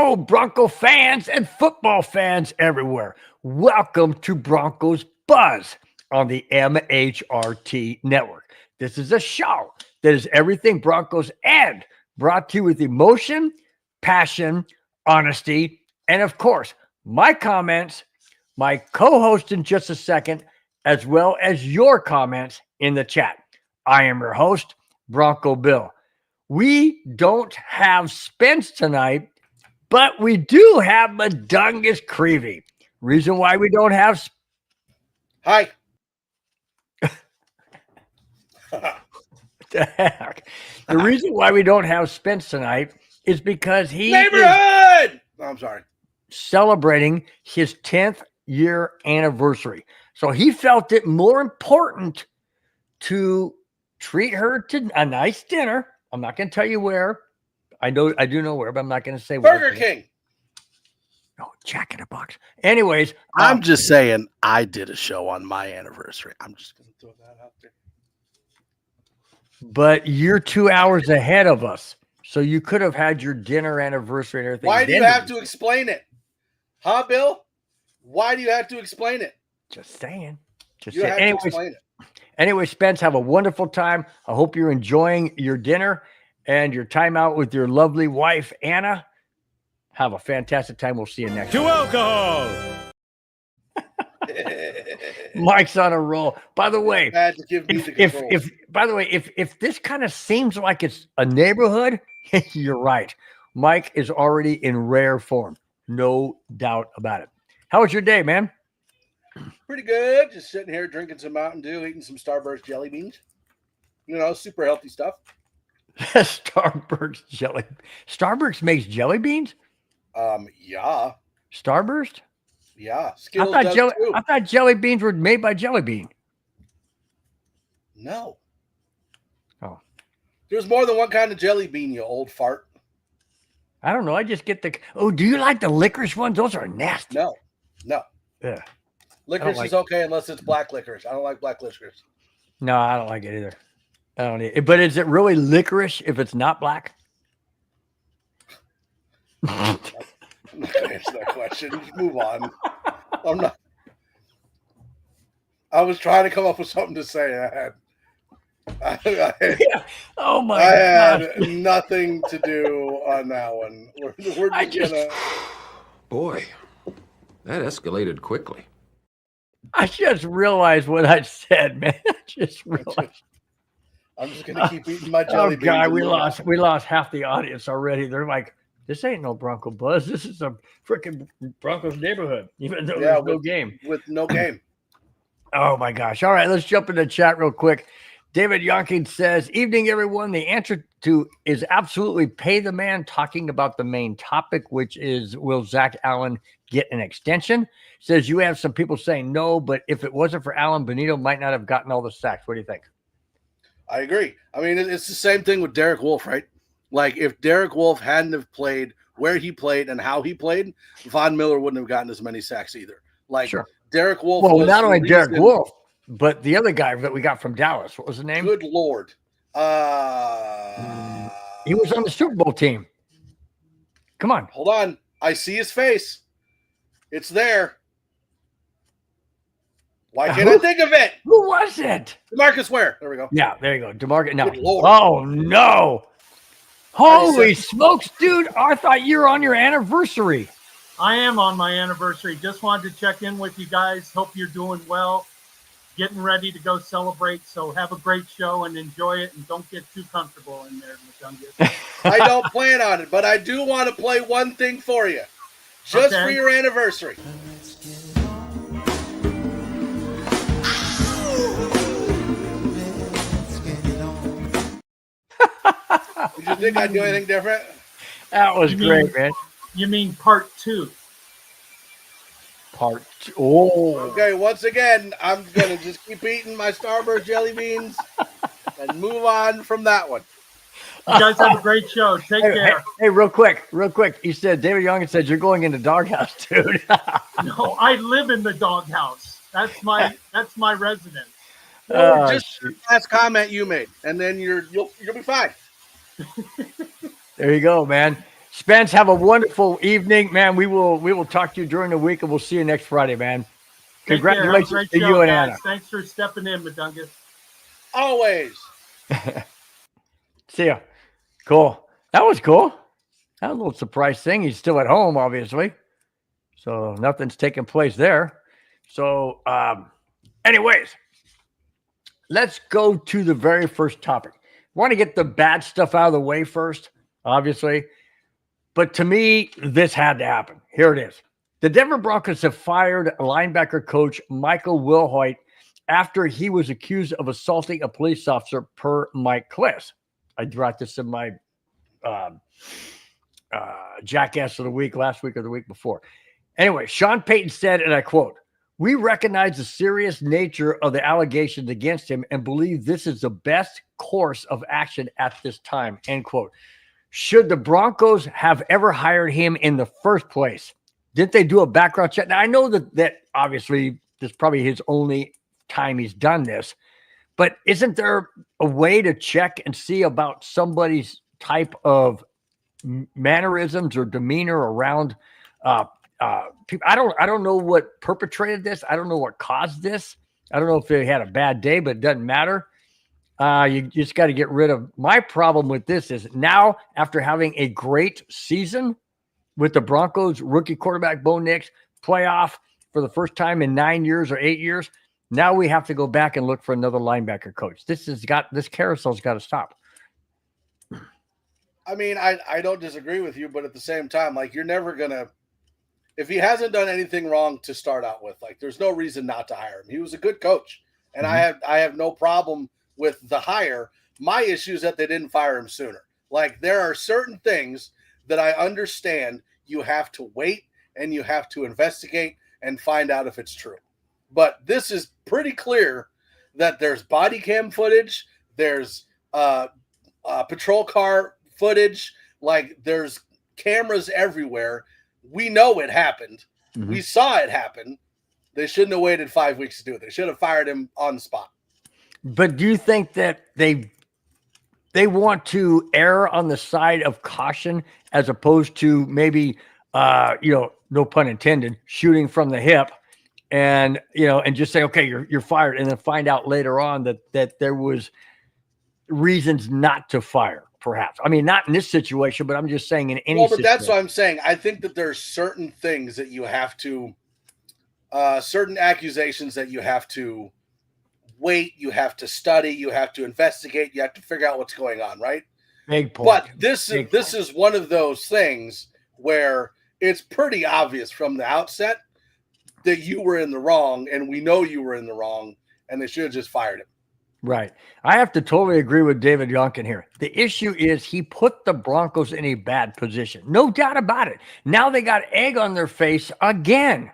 Hello, Bronco fans and football fans everywhere. Welcome to Broncos Buzz on the MHRT network. This is a show that is everything Broncos and brought to you with emotion, passion, honesty, and of course, my comments, my co-host in just a second, as well as your comments in the chat. I am your host, Bronco Bill. We don't have Spence tonight, but we do have Madungus Creevy. Reason why we don't have Hi. what the heck? The reason why we don't have Spence tonight is because he Neighborhood! Oh, I'm sorry. celebrating his 10th year anniversary. So he felt it more important to treat her to a nice dinner. I'm not going to tell you where. I do know where, but I'm not going to say where. Burger King. Oh, Jack in a Box. Anyways, I'm just saying I did a show on my anniversary. I'm just going to throw that out there. but you're 2 hours ahead of us. So you could have had your dinner anniversary and everything. Why do you have to explain it? Huh, Bill? Why do you have to explain it? Just saying. Just You saying. have to explain it. Anyway, Spence, have a wonderful time. I hope you're enjoying your dinner and your time out with your lovely wife, Anna. Have a fantastic time. We'll see you next To week. alcohol. Mike's on a roll. By the way, I had to give me the control. if this kind of seems like it's a neighborhood, you're right. Mike is already in rare form. No doubt about it. How was your day, man? Pretty good. Just sitting here drinking some Mountain Dew, eating some Starburst jelly beans. You know, super healthy stuff. Starburst jelly. Starburst makes jelly beans? Yeah. Starburst? Yeah. I Skittles thought, does jelly, too. I thought jelly beans were made by Jelly Bean. No. Oh. There's more than one kind of jelly bean, you old fart. I don't know. I just get the. Oh, do you like the licorice ones? Those are nasty. No. No. Yeah. Licorice like is okay unless it's black licorice. I don't like black licorice. No, I don't like it either. I don't need it. But is it really licorice if it's not black? I'm not going to answer that question. Just move on. I'm not. I was trying to come up with something to say. Yeah. Oh my I god! had nothing to do on that one. We're just gonna. Boy, that escalated quickly. I just realized what I said, man. I just realized. I'm just gonna keep eating my jelly Oh beans. god, and we move lost. on. We lost half the audience already. They're like, "This ain't no Bronco Buzz. This is a freaking Broncos neighborhood." Even though there's no game. With no game. Oh my gosh! All right, let's jump into the chat real quick. David Yonkin says, "Evening, everyone. The answer is absolutely pay the man." Talking about the main topic, which is will Zach Allen get an extension? Says you have some people saying no, but if it wasn't for Allen, Benito might not have gotten all the sacks. What do you think? I agree. I mean, it's the same thing with Derek Wolfe, right? Like if Derek Wolfe hadn't have played where he played and how he played, Von Miller wouldn't have gotten as many sacks either. Like Sure. Derek Wolfe. Well, was not only the Derek reason- Wolfe, but the other guy that we got from Dallas. What was his name? Good Lord. He was on the Super Bowl team. Come on. Hold on. I see his face. It's there. Why can't I think of it? Who was it? DeMarcus Ware. There we go. Yeah, there you go. DeMarcus. No. Good Lord. Oh, no. Holy said- smokes, dude. I thought you were on your anniversary. I am on my anniversary. Just wanted to check in with you guys. Hope you're doing well. Getting ready to go celebrate. So have a great show and enjoy it. And don't get too comfortable in there, Madungus. I don't plan on it, but I do want to play one thing for you. Just Okay. for your anniversary. Did you think I'd do anything different? That was You mean- great, man. You mean part 2? Part two. Oh, Okay, once again, I'm going to just keep eating my Starburst jelly beans and move on from that one. You guys have a great show. Take care. Hey, real quick. You said, David Young said you're going in the doghouse, dude. No, I live in the doghouse. That's my residence. Oh, Just the last comment you made, and then you'll be fine. There you go, man. Spence, have a wonderful evening, man. We will talk to you during the week, and we'll see you next Friday, man. Take care. Have a Congratulations great to show, you and guys. Anna. Thanks for stepping in, Madungus. Always. See ya. Cool. That was cool. That was a little surprise thing. He's still at home, obviously. So nothing's taking place there. So, anyways, let's go to the very first topic. Want to get the bad stuff out of the way first, obviously. But to me, this had to happen. Here it is. The Denver Broncos have fired linebacker coach Michael Wilhoit after he was accused of assaulting a police officer, per Mike Kliss. I brought this in my Jackass of the Week last week or the week before. Anyway, Sean Payton said, and I quote, "We recognize the serious nature of the allegations against him and believe this is the best course of action at this time," end quote. Should the Broncos have ever hired him in the first place? Didn't they do a background check? Now, I know that obviously this is probably his only time he's done this, but isn't there a way to check and see about somebody's type of mannerisms or demeanor around people? I don't know what perpetrated this. I don't know what caused this. I don't know if they had a bad day, but it doesn't matter. You just got to get rid of. My problem with this is now, after having a great season with the Broncos, rookie quarterback Bo Nix, playoff for the first time in 9 years or 8 years, now we have to go back and look for another linebacker coach. This carousel's got to stop. I mean, I don't disagree with you, but at the same time, like, you're never gonna, if he hasn't done anything wrong to start out with, like, there's no reason not to hire him. He was a good coach, and I have no problem with the hire. My issue is that they didn't fire him sooner. Like, there are certain things that I understand you have to wait and you have to investigate and find out if it's true. But this is pretty clear that there's body cam footage, there's patrol car footage, like, there's cameras everywhere. We know it happened. Mm-hmm. We saw it happen. They shouldn't have waited 5 weeks to do it. They should have fired him on the spot. But do you think that they want to err on the side of caution as opposed to maybe, no pun intended, shooting from the hip and just say, okay, you're fired, and then find out later on that there was reasons not to fire, perhaps? I mean, not in this situation, but I'm just saying in any situation. That's what I'm saying. I think that there's certain things that you have to, certain accusations that you have to wait, you have to study, you have to investigate, you have to figure out what's going on, right? Big point. But this is one of those things where it's pretty obvious from the outset that you were in the wrong, and we know you were in the wrong, and they should have just fired him. Right. I have to totally agree with David Yonkin here. The issue is he put the Broncos in a bad position. No doubt about it. Now they got egg on their face again.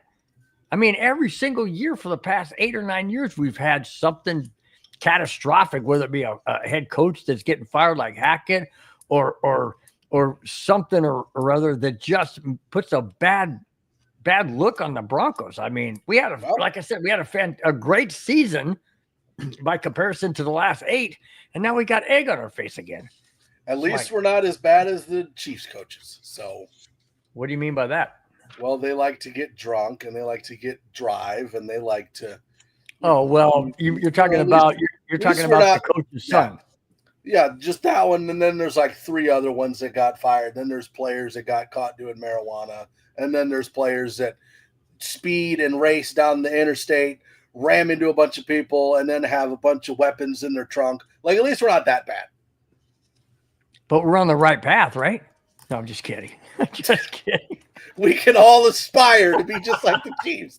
I mean, every single year for the past 8 or 9 years, we've had something catastrophic, whether it be a head coach that's getting fired like Hackett or something or other that just puts a bad look on the Broncos. I mean, like I said, we had a great season by comparison to the last 8, and now we got egg on our face again. At least we're not as bad as the Chiefs coaches. So, what do you mean by that? Well, they like to get drunk, and they like to drive, and they like to. Oh well, you're talking about the coach's son. Yeah, just that one, and then there's like 3 other ones that got fired. Then there's players that got caught doing marijuana, and then there's players that speed and race down the interstate, ram into a bunch of people, and then have a bunch of weapons in their trunk. Like, at least we're not that bad. But we're on the right path, right? No, I'm just kidding. Just kidding. We can all aspire to be just like the Chiefs.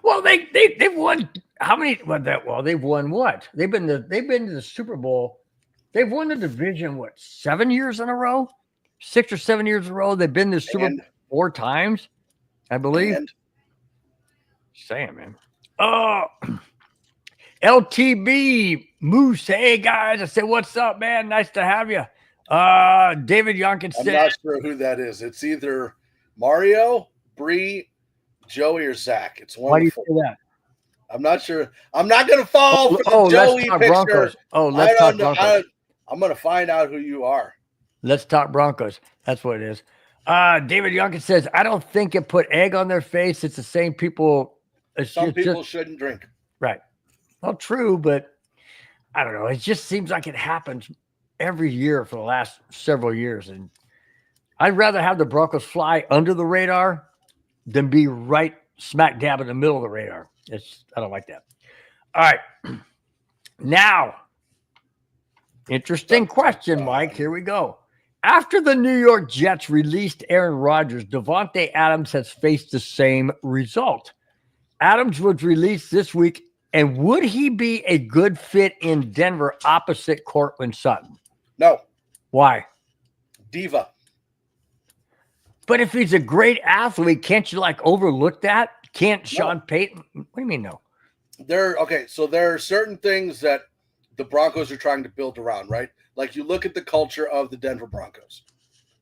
Well, they've won how many? Well, they've won what? They've been to the Super Bowl. They've won the division 7 years in a row, 6 or 7 years in a row. They've been to the Super Bowl 4 times, I believe. Saying, man. Oh, LTB Moose. Hey guys, I said, what's up, man? Nice to have you. David Yonkin said, I'm not sure who that is. It's either Mario, Bree, Joey, or Zach. It's one. Why do you say that? I'm not sure. I'm not going to fall for the Joey picture. Broncos. Let's talk Broncos. I'm going to find out who you are. Let's talk Broncos. That's what it is. David Youngkin says, I don't think it put egg on their face. It's the same people. Some people shouldn't drink. Right. Well, true, but I don't know. It just seems like it happens every year for the last several years. And I'd rather have the Broncos fly under the radar than be right smack dab in the middle of the radar. I don't like that. All right. Now, interesting question, Mike. Here we go. After the New York Jets released Aaron Rodgers, Davante Adams has faced the same result. Adams was released this week, and would he be a good fit in Denver opposite Cortland Sutton? No. Why? Diva. But if he's a great athlete, can't you overlook that? Can't Sean Payton? What do you mean no? So there are certain things that the Broncos are trying to build around, right? Like you look at the culture of the Denver Broncos.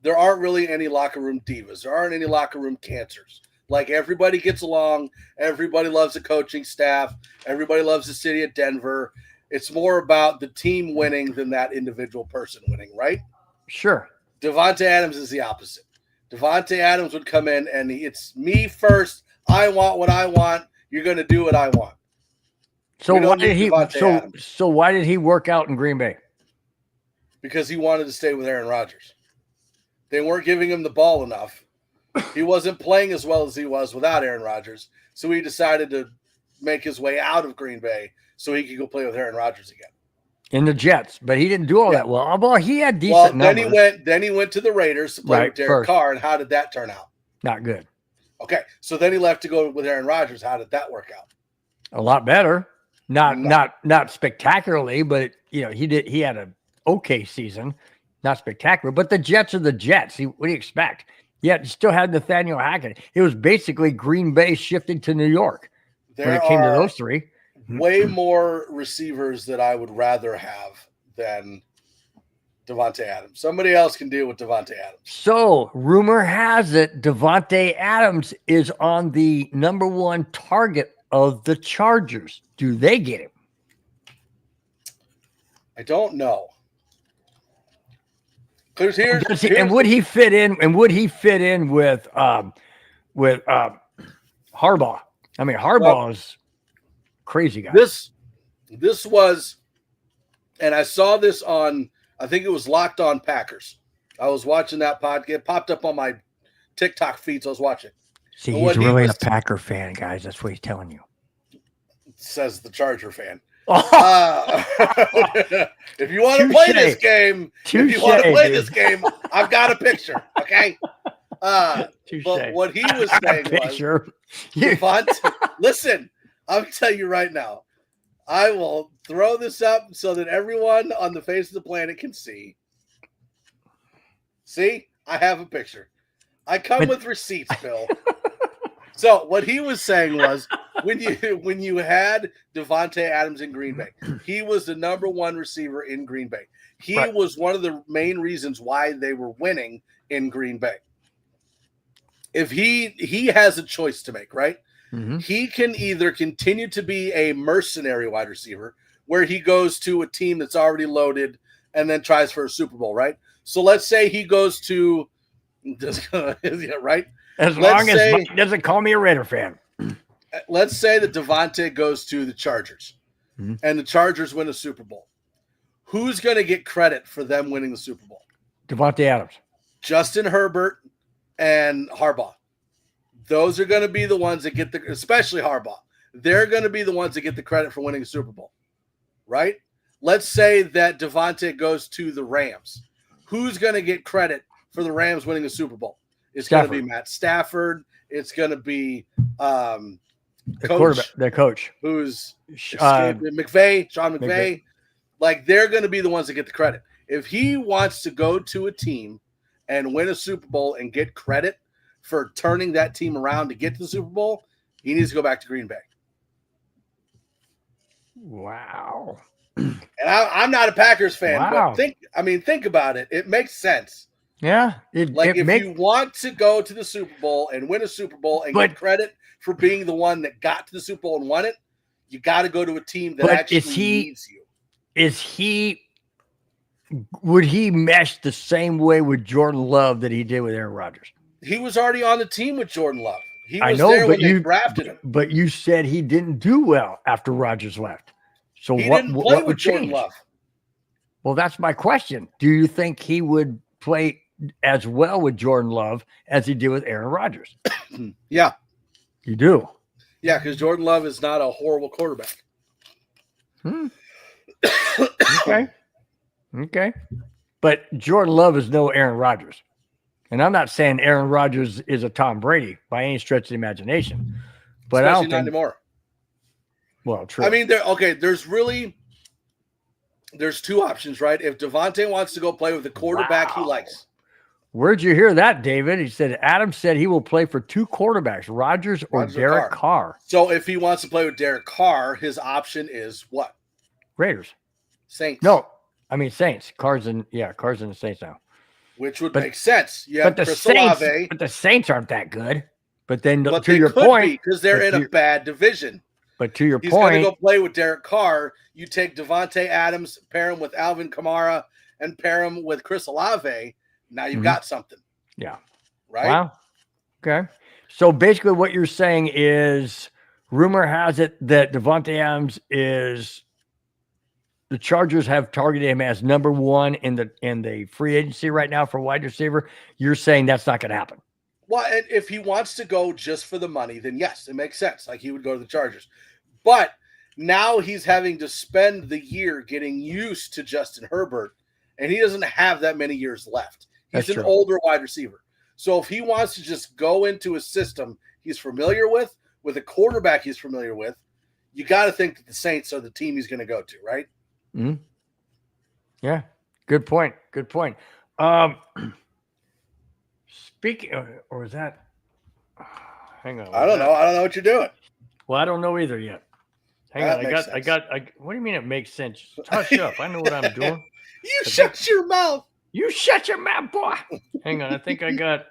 There aren't really any locker room divas. There aren't any locker room cancers. Like everybody gets along. Everybody loves the coaching staff. Everybody loves the city of Denver. It's more about the team winning than that individual person winning, right? Sure. Davante Adams is the opposite. Davante Adams would come in and it's me first. I want what I want. You're going to do what I want. So why did he? So why did he work out in Green Bay? Because he wanted to stay with Aaron Rodgers. They weren't giving him the ball enough. He wasn't playing as well as he was without Aaron Rodgers. So he decided to make his way out of Green Bay so he could go play with Aaron Rodgers again. In the Jets, but he didn't do all that well. Well, he had decent numbers. Then he went to the Raiders to play with Derek Carr, and how did that turn out? Not good. Okay, so then he left to go with Aaron Rodgers. How did that work out? A lot better. Not spectacularly, but he had an okay season. Not spectacular, but the Jets are the Jets. What do you expect? Yet still had Nathaniel Hackett. It was basically Green Bay shifting to New York when it came to those three. Way more receivers that I would rather have than Davante Adams. Somebody else can deal with Davante Adams. So rumor has it Davante Adams is on the number one target of the Chargers. Do they get him? I don't know. Because and would he fit in? And would he fit in with Harbaugh? I mean, Harbaugh is crazy guy. This was, and I saw this on, I think it was Locked On Packers. I was watching that podcast. It popped up on my TikTok feeds. I was watching. See, he's really a Packer fan, guys. That's what he's telling you. Says the Charger fan. If you want to play this game, I've got a picture. Okay. But what he was saying was, Davante, listen, I'll tell you right now, I will throw this up so that everyone on the face of the planet can see. See, I have a picture. I come with receipts, Bill. So what he was saying was, when you had Davante Adams in Green Bay, he was the number one receiver in Green Bay. He was one of the main reasons why they were winning in Green Bay. If he has a choice to make, right? Mm-hmm. He can either continue to be a mercenary wide receiver where he goes to a team that's already loaded and then tries for a Super Bowl, right? So let's say he goes to right? As long as Mike doesn't call me a Raider fan. Let's say that Davante goes to the Chargers and the Chargers win a Super Bowl. Who's going to get credit for them winning the Super Bowl? Davante Adams. Justin Herbert and Harbaugh. Those are going to be the ones that get especially Harbaugh. They're going to be the ones that get the credit for winning a Super Bowl, right? Let's say that Davante goes to the Rams. Who's going to get credit for the Rams winning a Super Bowl? It's going to be Matt Stafford. It's going to be the coach, who's Sean McVay. Like, they're going to be the ones that get the credit. If he wants to go to a team and win a Super Bowl and get credit for turning that team around to get to the Super Bowl, he needs to go back to Green Bay. Wow. And I'm not a Packers fan, but think about it. It makes sense. Yeah. If you want to go to the Super Bowl and win a Super Bowl and get credit for being the one that got to the Super Bowl and won it, you got to go to a team that actually needs you. Is he would he mesh the same way with Jordan Love that he did with Aaron Rodgers? He was already on the team with Jordan Love. He was I know, there but when they drafted him. But you said he didn't do well after Rodgers left. So He what didn't play what with would Jordan change? Love. Well, that's my question. Do you think he would play as well with Jordan Love as he did with Aaron Rodgers? Yeah. You do. Yeah, because Jordan Love is not a horrible quarterback. Okay. Okay. But Jordan Love is no Aaron Rodgers. And I'm not saying Aaron Rodgers is a Tom Brady by any stretch of the imagination. But Especially I don't not think anymore. Well, true. I mean, there's two options, right? If Devontae wants to go play with the quarterback he Wow. likes. Where'd you hear that, David? He said Adam said he will play for two quarterbacks, Rodgers or Derek Carr. So if he wants to play with Derek Carr, his option is what? Raiders. Saints. No, I mean Saints. Carr's in the Saints now. Which would make sense. You have But the Chris Saints, Olave, but the Saints aren't that good. But then but to they your could point, because they're in a bad division. but to your He's going to point, go play with Derek Carr. You take Devontae Adams, pair him with Alvin Kamara, and pair him with Chris Olave. Now you've got something. yeah. Right? Wow. Okay. So basically what you're saying is rumor has it that Devontae Adams is the Chargers have targeted him as number one in the free agency right now for wide receiver. You're saying that's not going to happen. Well, and if he wants to go just for the money, then yes, it makes sense. Like he would go to the Chargers. But now he's having to spend the year getting used to Justin Herbert, and he doesn't have that many years left. He's That's an true. older wide receiver. So if he wants to just go into a system he's familiar with a quarterback he's familiar with, you got to think that the Saints are the team he's going to go to, right? Mm-hmm. Yeah. Good point. Good point. Speaking, or is that? Hang on. I don't know. I don't know what you're doing. Well, I don't know either yet. Hang That on. makes What do you mean it makes sense? Hush up. I know what I'm doing. You shut your mouth. You shut your mouth, boy. Hang on. I think I got,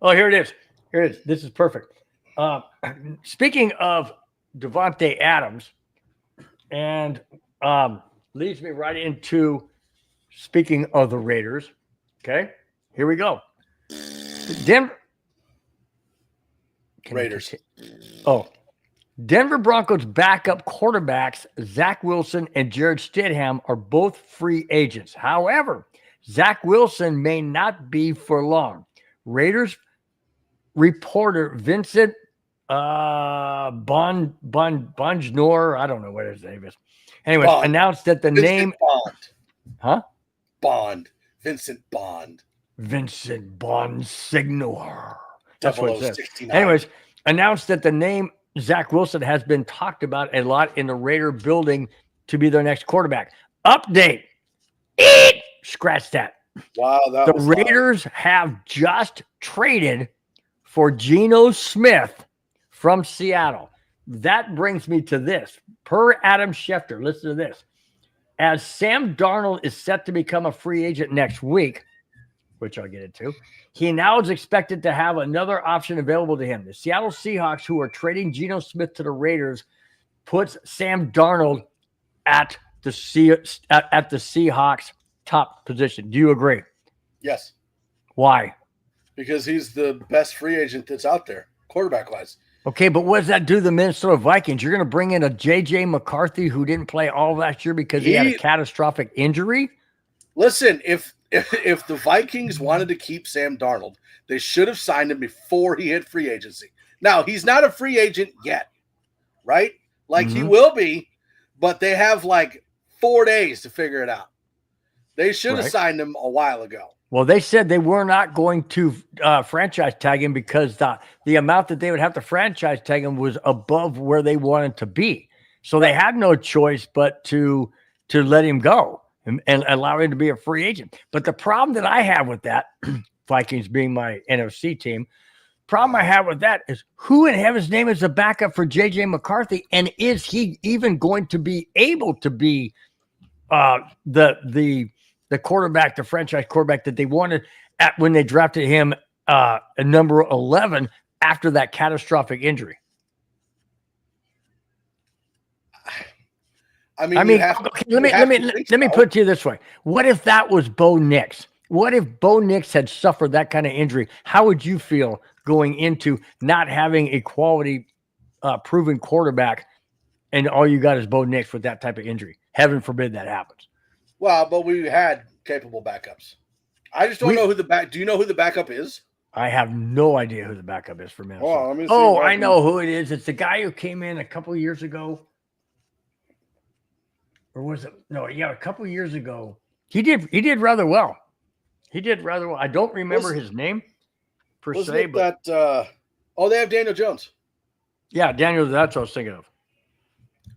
here it is. Here it is. This is perfect. Speaking of Devontae Adams, and leads me right into speaking of the Raiders. Okay, here we go. Raiders. Denver Broncos backup quarterbacks Zach Wilson and Jared Stidham are both free agents. However, Zach Wilson may not be for long. Raiders reporter Vincent Bonjnor, I don't know what his name is. Anyways, announced that the name Vincent Bond. Vincent Bonsignor. That's what it says. 0069. Anyways, announced that the name Zach Wilson has been talked about a lot in the Raider building to be their next quarterback. Update. Scratch that. Wow, the Raiders have just traded for Geno Smith from Seattle. That brings me to this. Per Adam Schefter, listen to this. As Sam Darnold is set to become a free agent next week, which I'll get into, he now is expected to have another option available to him. The Seattle Seahawks, who are trading Geno Smith to the Raiders, puts Sam Darnold at the Seahawks' top position. Do you agree? Yes. Why? Because he's the best free agent that's out there, quarterback-wise. Okay, but what does that do to the Minnesota Vikings? You're going to bring in a J.J. McCarthy who didn't play all last year because he had a catastrophic injury? Listen, if the Vikings wanted to keep Sam Darnold, they should have signed him before he hit free agency. Now, he's not a free agent yet, right? Like he will be, but they have like 4 days to figure it out. They should have signed him a while ago. Well, they said they were not going to franchise tag him because the amount that they would have to franchise tag him was above where they wanted to be. So they had no choice but to let him go and allow him to be a free agent. But the problem that I have with that, Vikings being my NFC team, problem I have with that is who in heaven's name is the backup for J.J. McCarthy? And is he even going to be able to be the quarterback, the franchise quarterback that they wanted when they drafted him at number 11 after that catastrophic injury? I mean, I mean, you have, okay, you let have me to think let me so. put it to you this way. What if that was Bo Nix? What if Bo Nix had suffered that kind of injury? How would you feel going into not having a quality proven quarterback and all you got is Bo Nix with that type of injury? Heaven forbid that happens. Well, but we had capable backups. I just don't know who the back. Do you know who the backup is? I have no idea who the backup is for Minnesota. Oh, let me see Oh, if I I can- know who it is. It's the guy who came in a couple of years ago. Or was it? No, yeah, a couple of years ago. He did rather well. He did rather well. I don't remember his name per Wasn't se, it but that? Oh, they have Daniel Jones. yeah, Daniel, that's what I was thinking of.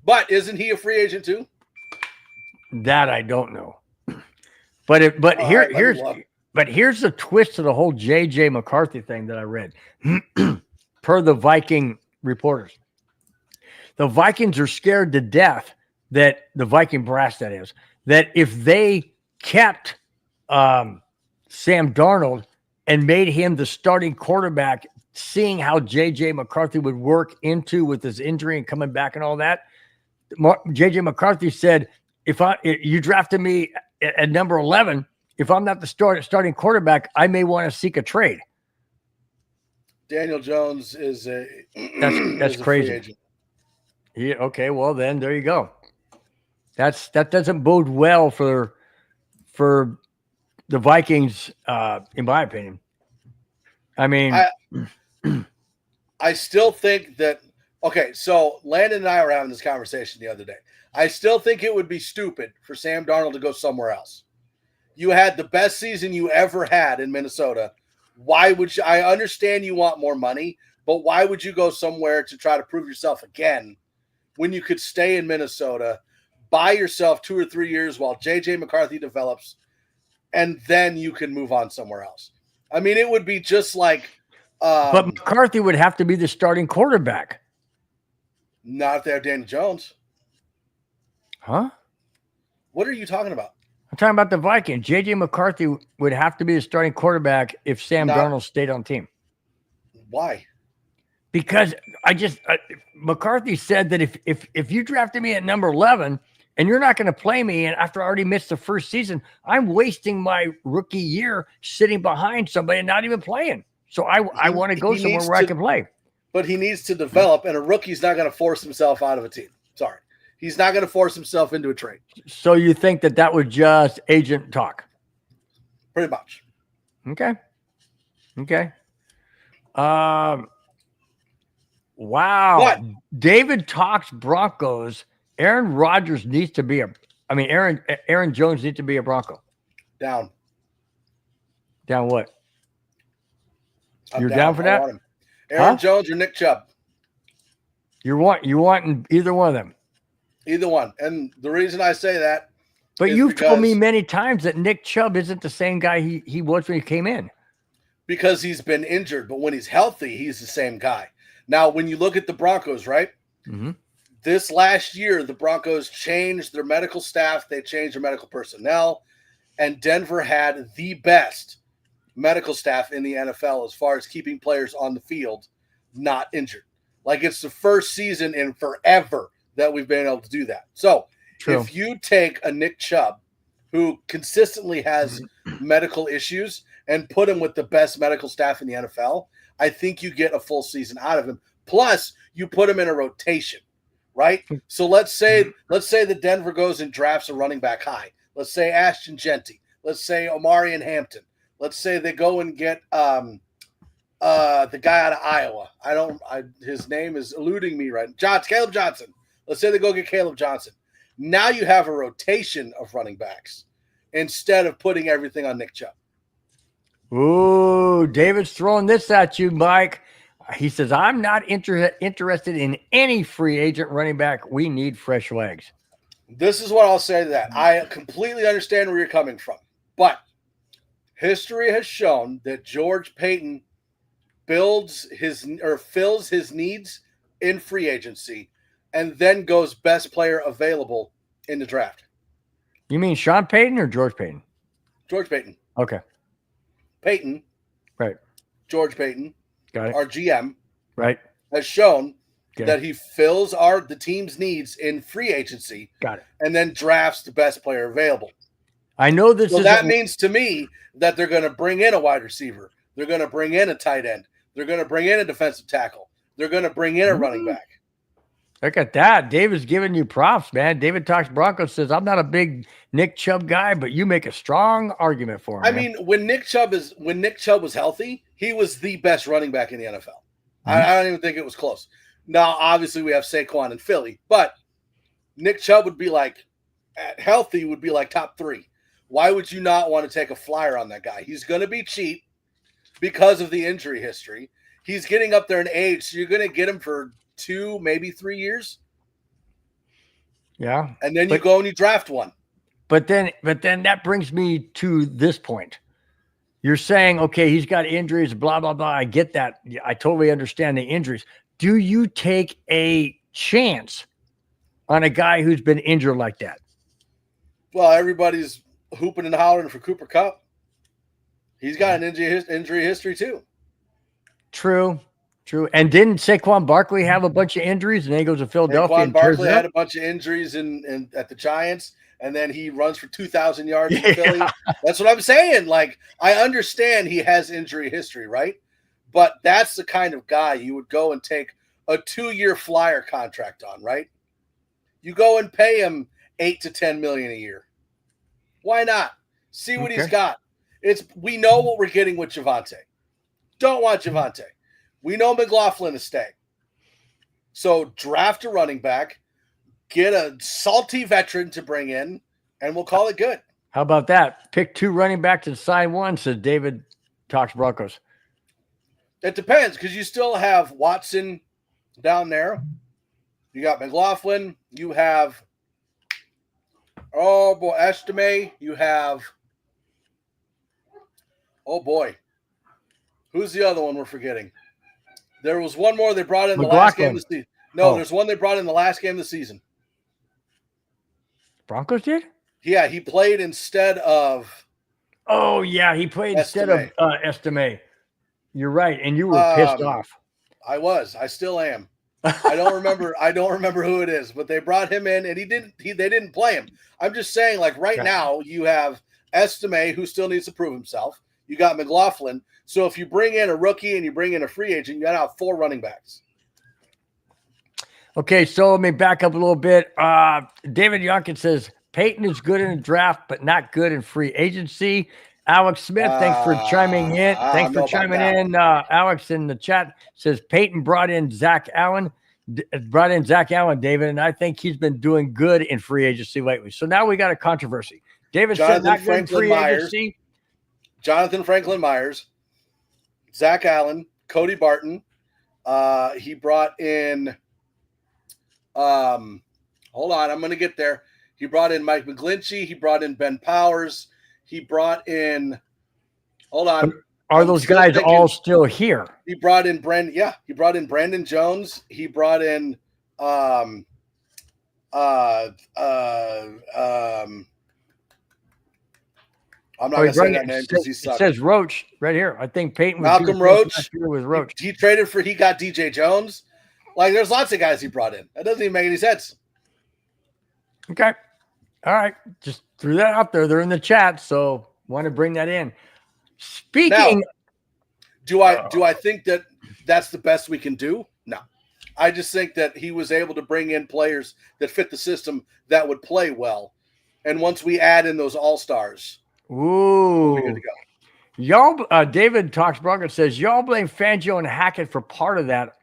But isn't he a free agent too? That I don't know. But All right, let me here's look. here's the twist to the whole JJ McCarthy thing that I read. Per the Viking reporters. The Vikings are scared to death that the Viking brass, that is, that if they kept Sam Darnold and made him the starting quarterback, seeing how JJ McCarthy would work into with his injury and coming back and all that, JJ McCarthy said, if you drafted me at number 11, if I'm not the starting quarterback, I may want to seek a trade. Daniel Jones is a That's is a crazy. free agent. Yeah. Okay. Well, then there you go. That doesn't bode well for the Vikings, in my opinion. I mean, I still think that. Okay, so Landon and I were having this conversation the other day. I still think it would be stupid for Sam Darnold to go somewhere else. You had the best season you ever had in Minnesota. Why would you? I understand you want more money, but why would you go somewhere to try to prove yourself again when you could stay in Minnesota, buy yourself 2 or 3 years while JJ McCarthy develops, and then you can move on somewhere else? I mean, it would be just like. but McCarthy would have to be the starting quarterback. Not if they have Daniel Jones. Huh? What are you talking about? I'm talking about the Vikings. JJ McCarthy would have to be the starting quarterback if Sam Darnold stayed on team. Why? Because McCarthy said that if you drafted me at number 11 and you're not going to play me, and after I already missed the first season, I'm wasting my rookie year sitting behind somebody and not even playing. So I want to go somewhere where I can play. But he needs to develop, and a rookie's not going to force himself out of a team. Sorry. He's not going to force himself into a trade. So you think that was just agent talk? Pretty much. Okay. Wow. What? David talks Broncos. Aaron Jones needs to be a Bronco. Down. Down what? I'm You're down for that? I want him. Aaron Jones or Nick Chubb? You want either one of them. Either one. And the reason I say that. But you've told me many times that Nick Chubb isn't the same guy he was when he came in. Because he's been injured, but when he's healthy, he's the same guy. Now, when you look at the Broncos, right? Mm-hmm. This last year, the Broncos changed their medical staff. They changed their medical personnel. And Denver had the best medical staff in the NFL as far as keeping players on the field not injured. Like, it's the first season in forever that we've been able to do that. So if you take a Nick Chubb who consistently has medical issues and put him with the best medical staff in the NFL, I think you get a full season out of him. Plus, you put him in a rotation, right? So let's say that Denver goes and drafts a running back high. Let's say Ashton Genty. Let's say Omarion Hampton. Let's say they go and get the guy out of Iowa. His name is eluding me right now. Caleb Johnson. Let's say they go get Caleb Johnson. Now you have a rotation of running backs instead of putting everything on Nick Chubb. Ooh, David's throwing this at you, Mike. He says, I'm not interested in any free agent running back. We need fresh legs. This is what I'll say to that. I completely understand where you're coming from. But history has shown that George Payton fills his needs in free agency and then goes best player available in the draft. You mean Sean Payton or George Payton? George Payton. Okay. Payton. Right. George Payton. Got it. Our GM. Right. Has shown that he fills the team's needs in free agency. Got it. And then drafts the best player available. I know this So is that means to me that they're going to bring in a wide receiver. They're going to bring in a tight end. They're going to bring in a defensive tackle. They're going to bring in a running back. Look at that. David's giving you props, man. David Talks Broncos says, I'm not a big Nick Chubb guy, but you make a strong argument for him. I mean, when Nick Chubb was healthy, he was the best running back in the NFL. I don't even think it was close. Now, obviously, we have Saquon in Philly, but Nick Chubb would be like, at healthy, would be like top 3. Why would you not want to take a flyer on that guy? He's going to be cheap because of the injury history. He's getting up there in age, so you're going to get him for 2, maybe 3 years. Yeah. And then you go and you draft one. But then that brings me to this point. You're saying, okay, he's got injuries, blah, blah, blah. I get that. I totally understand the injuries. Do you take a chance on a guy who's been injured like that? Well, everybody's hooping and hollering for Cooper Kupp. He's got an injury history too. True. And didn't Saquon Barkley have a bunch of injuries and then he goes to Philadelphia? Saquon Barkley had a bunch of injuries in at the Giants, and then he runs for 2,000 yards in Philly. That's what I'm saying. Like, I understand he has injury history, right? But that's the kind of guy you would go and take a 2-year flyer contract on, right? You go and pay him $8 to $10 million a year. Why not? See what he's got. We know what we're getting with Javonte. Don't want Javonte. We know McLaughlin is staying. So draft a running back, get a salty veteran to bring in, and we'll call it good. How about that? Pick 2 running backs and sign one, says David Talks Broncos. It depends, because you still have Watson down there. You got McLaughlin. You have, oh boy, Estime. You have, oh boy, who's the other one we're forgetting? There was one more they brought in the last game of the season. No, there's one they brought in the last game of the season. Broncos did? Yeah, he played instead of. Oh, yeah, he played instead of Estime. You're right, and you were pissed off. I was. I still am. I don't remember who it is, but they brought him in, and they didn't play him. I'm just saying, like right now, you have Estime, who still needs to prove himself. You got McLaughlin. So if you bring in a rookie and you bring in a free agent, you got to have 4 running backs. Okay, so let me back up a little bit. David Yonkin says Peyton is good in the draft, but not good in free agency. Alex Smith, thanks for chiming in. Thanks for chiming in. Alex in the chat says Peyton brought in Zach Allen, David, and I think he's been doing good in free agency lately. So now we got a controversy. David said not good in free agency. Jonathan Franklin Myers, Zach Allen, Cody Barton. He brought in hold on, I'm going to get there. He brought in Mike McGlinchey. He brought in Ben Powers. He brought in hold on. Are those guys all still here? He brought in Brandon. Yeah, he brought in Brandon Jones. He brought in I'm not going to say that name because he sucks. It says Roach right here. I think Peyton was Malcolm Roach. With Roach. He traded for. He got DJ Jones. Like, there's lots of guys he brought in. That doesn't even make any sense. Okay. All right. Just threw that out there. They're in the chat, so want to bring that in. Speaking. Now, do I think that that's the best we can do? No. I just think that he was able to bring in players that fit the system that would play well. And once we add in those all-stars, ooh, we're good to go. Y'all, David Talks Broncos says, y'all blame Fangio and Hackett for part of that.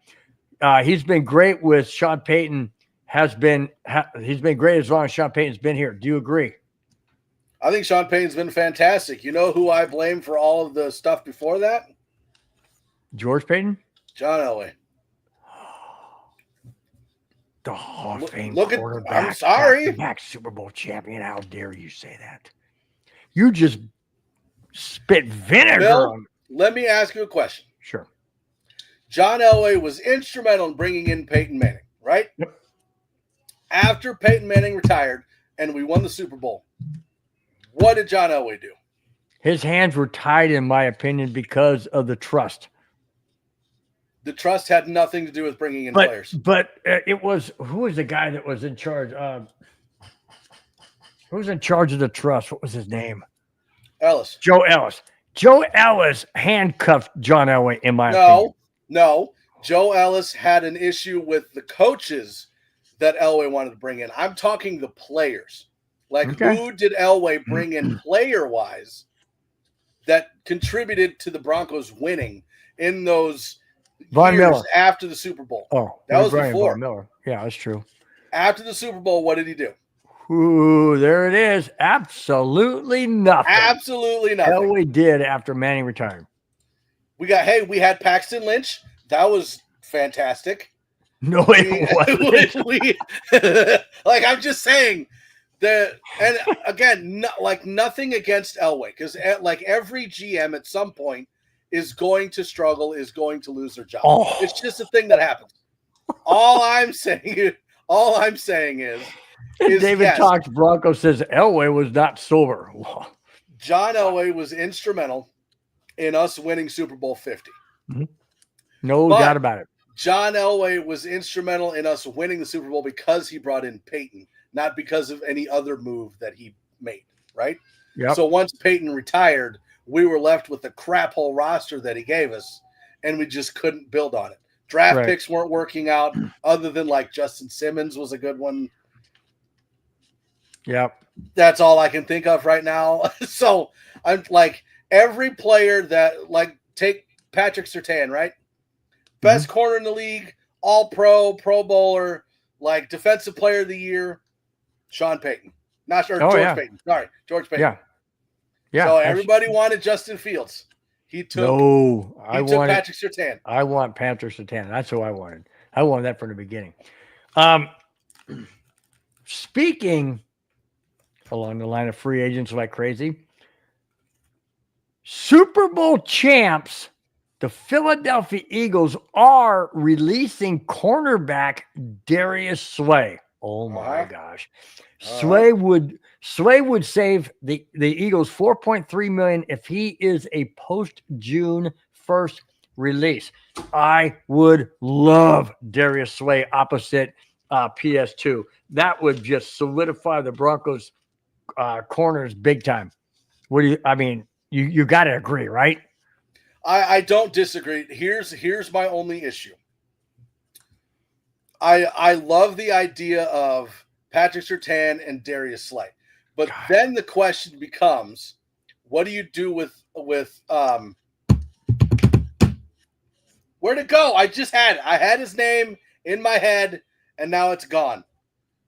He's been great with Sean Payton. He's been great as long as Sean Payton's been here. Do you agree? I think Sean Payton's been fantastic. You know who I blame for all of the stuff before that? George Payton? John Elway. The Hall of Fame look quarterback. I'm sorry. Back Super Bowl champion. How dare you say that? You just spit vinegar. Bill, let me ask you a question. Sure. John Elway was instrumental in bringing in Peyton Manning, right? Yep. After Peyton Manning retired and we won the Super Bowl, what did John Elway do? His hands were tied, in my opinion, because of the trust. The trust had nothing to do with bringing in but players. it was, who was the guy that was in charge? Who was in charge of the trust? What was his name? Ellis. Joe Ellis. Joe Ellis handcuffed John Elway, in my opinion. No. Joe Ellis had an issue with the coaches that Elway wanted to bring in. I'm talking the players. Like, who did Elway bring in player-wise that contributed to the Broncos winning in those Von years Miller. after the Super Bowl? Oh, that was Brian before. Von Miller. Yeah, that's true. After the Super Bowl, what did he do? Ooh, there it is. Absolutely nothing. Absolutely nothing. Elway did after Manning retired. We had Paxton Lynch. That was fantastic. No, it wasn't. Like, I'm just saying that, and again, nothing against Elway, because like every GM at some point is going to struggle, is going to lose their job. Oh. It's just a thing that happens. All I'm saying is David Talks Bronco says Elway was not sober. John Elway was instrumental in us winning Super Bowl 50. Mm-hmm. No doubt about it. John Elway was instrumental in us winning the Super Bowl because he brought in Peyton, not because of any other move that he made, right? Yep. So once Peyton retired, we were left with the crap hole roster that he gave us, and we just couldn't build on it. Draft picks weren't working out, other than like Justin Simmons was a good one. Yep. That's all I can think of right now. So I'm like, every player that, like, take Patrick Surtain, right? Best corner in the league, all pro, Pro Bowler, like defensive player of the year, Sean Payton. Not sure, George Payton. Sorry, George Payton. Yeah. Yeah. So everybody wanted Justin Fields. He took Patrick Surtain. I want Patrick Surtain. That's who I wanted. I wanted that from the beginning. Speaking along the line of free agents like crazy, Super Bowl champs, the Philadelphia Eagles, are releasing cornerback Darius Slay. Oh my gosh. Slay would save the Eagles $4.3 million if he is a post-June 1st release. I would love Darius Slay opposite PS2. That would just solidify the Broncos corners big time. You got to agree, right? I don't disagree. Here's my only issue. I love the idea of Patrick Surtain and Darius Slay, but then the question becomes, what do you do with where'd it go? I had his name in my head and now it's gone.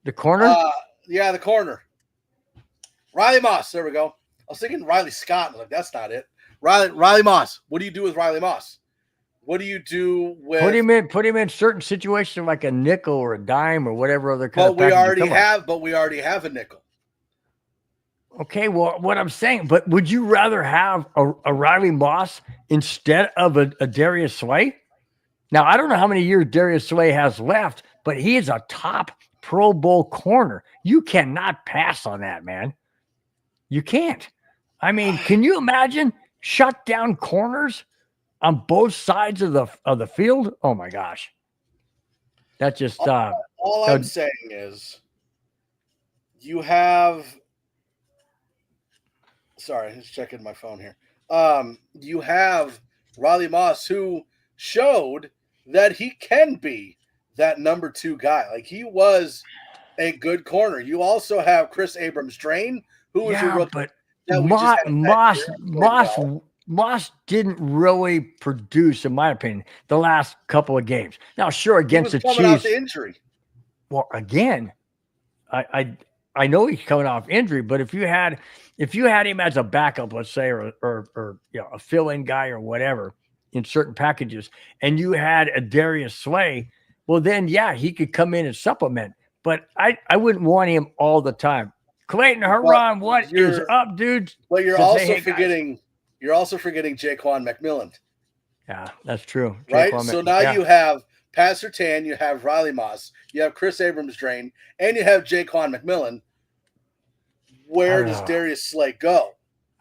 The corner? Yeah, the corner. Riley Moss. There we go. I was thinking Riley Scott. Like, that's not it. Riley Moss. What do you do with Riley Moss? What do you do with? Put him in certain situations like a nickel or a dime or whatever other kind of. But we already have a nickel. Okay, well, what I'm saying, but would you rather have a Riley Moss instead of a Darius Slay? Now, I don't know how many years Darius Slay has left, but he is a top Pro Bowl corner. You cannot pass on that, man. You can't. I mean, can you imagine shut down corners on both sides of the field? Oh my gosh. That just all I'm saying is you have sorry, just checking my phone here. You have Riley Moss, who showed that he can be that number 2 guy. Like, he was a good corner. You also have Chris Abrams-Drain, who was a rookie. But Moss Moss didn't really produce, in my opinion, the last couple of games. Now, sure, against the Chiefs, off the injury. Well, again, I know he's coming off injury, but if you had him as a backup, let's say, or a fill-in guy or whatever in certain packages, and you had a Darius Slay, well, then he could come in and supplement. But I wouldn't want him all the time. Clayton Herron, what is up, dude? But you're also forgetting Jaquan McMillan. Yeah, that's true. Right? So now you have Pat Surtain, you have Riley Moss, you have Chris Abrams-Drain, and you have Jaquan McMillan. Where does Darius Slay go?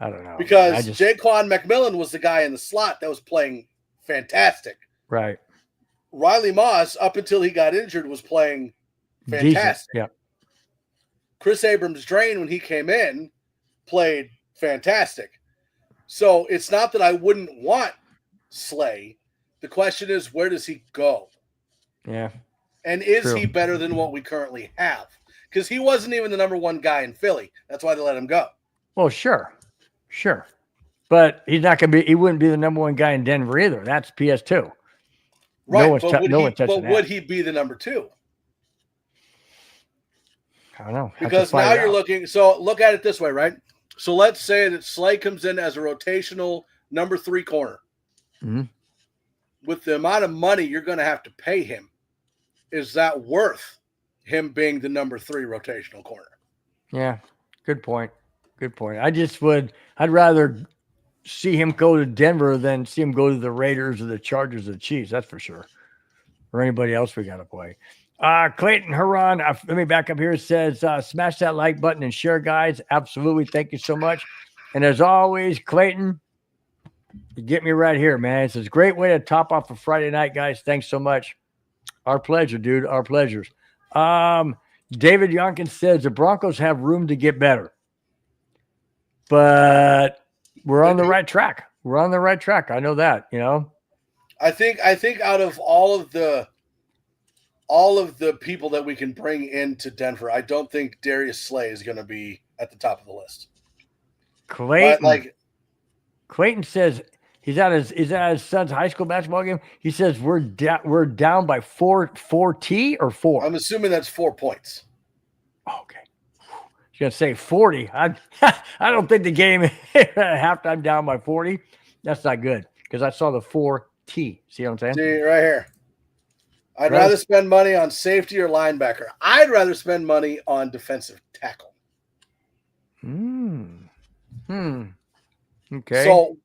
I don't know. Because Jaquan McMillan was the guy in the slot that was playing fantastic. Right. Riley Moss, up until he got injured, was playing fantastic. Decent. Yeah. Chris Abrams-Drain, when he came in, played fantastic. So it's not that I wouldn't want Slay. The question is, where does he go? Yeah. And is True. he better than what we currently have? Because he wasn't even the number one guy in Philly. That's why they let him go. Well, sure. But he's not going to be, he wouldn't be the number one guy in Denver either. That's PS2. Right. Would he be the number two? I don't know. Because now you're looking, so look at it this way, right? So let's say that Slay comes in as a rotational number 3 corner. Mm-hmm. With the amount of money you're going to have to pay him, is that worth him being the number 3 rotational corner? Yeah, good point. I'd rather see him go to Denver than see him go to the Raiders or the Chargers or the Chiefs. That's for sure. Or anybody else we got to play. Clayton Huron, let me back up here. It says, smash that like button and share, guys. Absolutely. Thank you so much. And as always, Clayton, you get me right here, man. It's a great way to top off a Friday night, guys. Thanks so much. Our pleasure, dude. Our pleasures. David Yonkins says the Broncos have room to get better, but we're on the right track. I know that, you know. I think out of all of the people that we can bring into Denver, I don't think Darius Slay is going to be at the top of the list. Clayton says he's at his son's high school basketball game. He says we're down by 4 T or 4. I'm assuming that's 4 points. Okay. He's gonna say 40. I don't think the game at halftime down by 40. That's not good because I saw the 4 T. See what I'm saying? See right here. I'd rather spend money on safety or linebacker. I'd rather spend money on defensive tackle. Okay. So,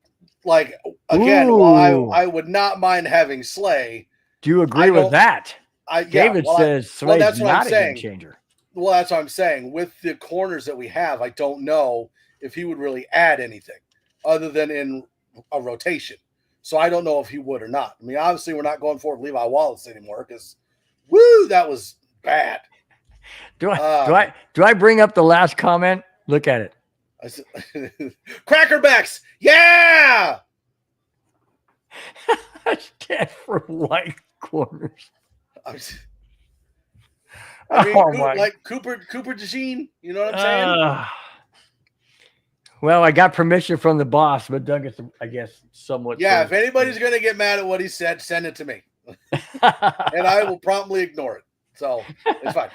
like, again, while I would not mind having Slay. Do you agree with that? David says Slay's that's what not I'm a saying. game changer. Well, that's what I'm saying. With the corners that we have, I don't know if he would really add anything other than in a rotation. So I don't know if he would or not. I mean, obviously, we're not going for Levi Wallace anymore because, that was bad. Do I bring up the last comment? Look at it. I said, Crackerbacks, yeah. Dead for white corners. I mean, Cooper DeJean, you know what I'm saying? Well, I got permission from the boss, but Doug is, I guess, somewhat. Yeah, if anybody's going to get mad at what he said, send it to me. And I will promptly ignore it. So it's fine.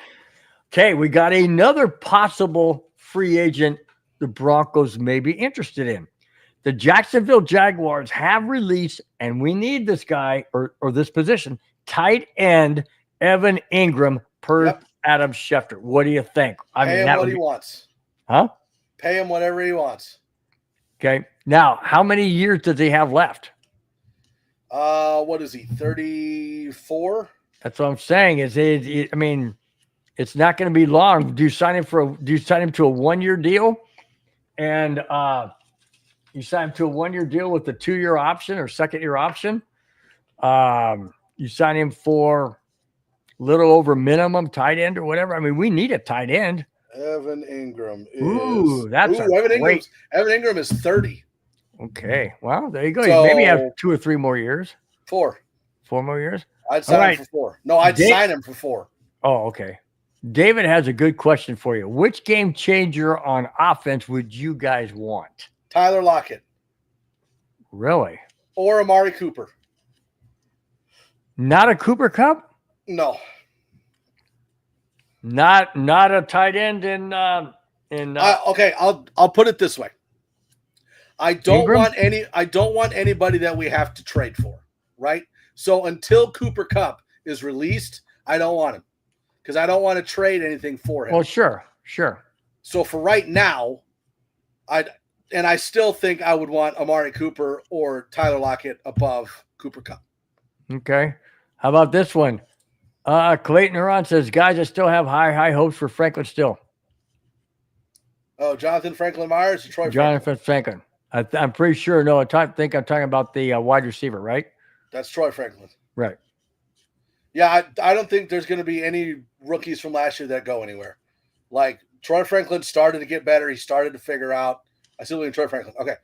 Okay, we got another possible free agent the Broncos may be interested in. The Jacksonville Jaguars have released, and we need this guy or this position, tight end Evan Ingram per Adam Schefter. What do you think? Pay him what he wants. Huh? Pay him whatever he wants. Okay. Now, how many years does he have left? What is he? 34? That's what I'm saying. I mean, it's not going to be long. Do you sign him to a 1-year deal? And you sign him to a 1-year deal with a 2-year option or 2nd-year option. You sign him for a little over minimum tight end or whatever. I mean, we need a tight end. Evan Ingram is. Evan Ingram is 30. Okay. Well, there you go. So, you maybe have 2 or 3 more years. 4. 4 more years? I'd sign him for 4. No, I'd sign him for 4. Oh, okay. David has a good question for you. Which game changer on offense would you guys want? Tyler Lockett. Really? Or Amari Cooper. Not a Cooper Cup? No. Not a tight end in okay, I'll put it this way. I don't want anybody that we have to trade for, right? So until Cooper Kupp is released, I don't want him because I don't want to trade anything for him. Well, sure. So for right now, I still think I would want Amari Cooper or Tyler Lockett above Cooper Kupp. Okay. How about this one? Clayton Huron says, guys, I still have high hopes for Franklin still. Oh, Jonathan Franklin Myers or Troy Jonathan Franklin. I'm pretty sure. No, I think I'm talking about the wide receiver, right? That's Troy Franklin. Right. Yeah, I don't think there's going to be any rookies from last year that go anywhere. Like Troy Franklin started to get better. He started to figure out. I still believe in Troy Franklin. Okay.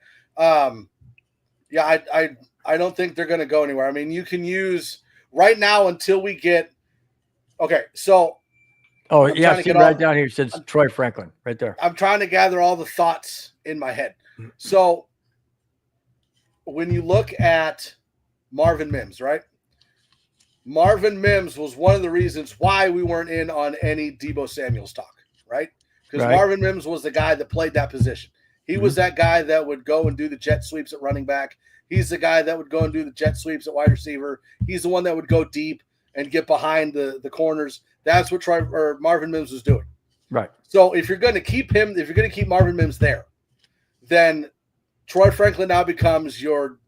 Yeah, I don't think they're going to go anywhere. I mean, you can use right now until we get. Okay, so. Oh, yeah, see right down here. It says Troy Franklin right there. I'm trying to gather all the thoughts in my head. So when you look at Marvin Mims, right? Marvin Mims was one of the reasons why we weren't in on any Deebo Samuels talk, right? Because Marvin Mims was the guy that played that position. He was that guy that would go and do the jet sweeps at running back. He's the guy that would go and do the jet sweeps at wide receiver. He's the one that would go deep and get behind the corners. That's what Marvin Mims was doing. Right. So if you're going to keep him, if you're going to keep Marvin Mims there, then Troy Franklin now becomes your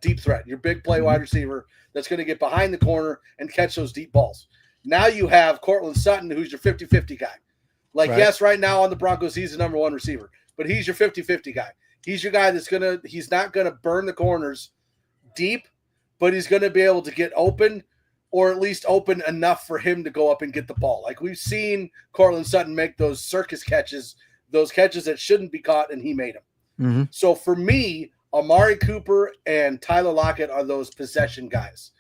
deep threat, your big play wide receiver that's going to get behind the corner and catch those deep balls. Now you have Cortland Sutton, who's your 50-50 guy. Like, yes, right now on the Broncos, he's the number one receiver, but he's your 50-50 guy. He's your guy he's not going to burn the corners deep, but he's going to be able to get open, or at least open enough for him to go up and get the ball. Like we've seen Cortland Sutton make those circus catches, those catches that shouldn't be caught, and he made them. Mm-hmm. So for me, Amari Cooper and Tyler Lockett are those possession guys.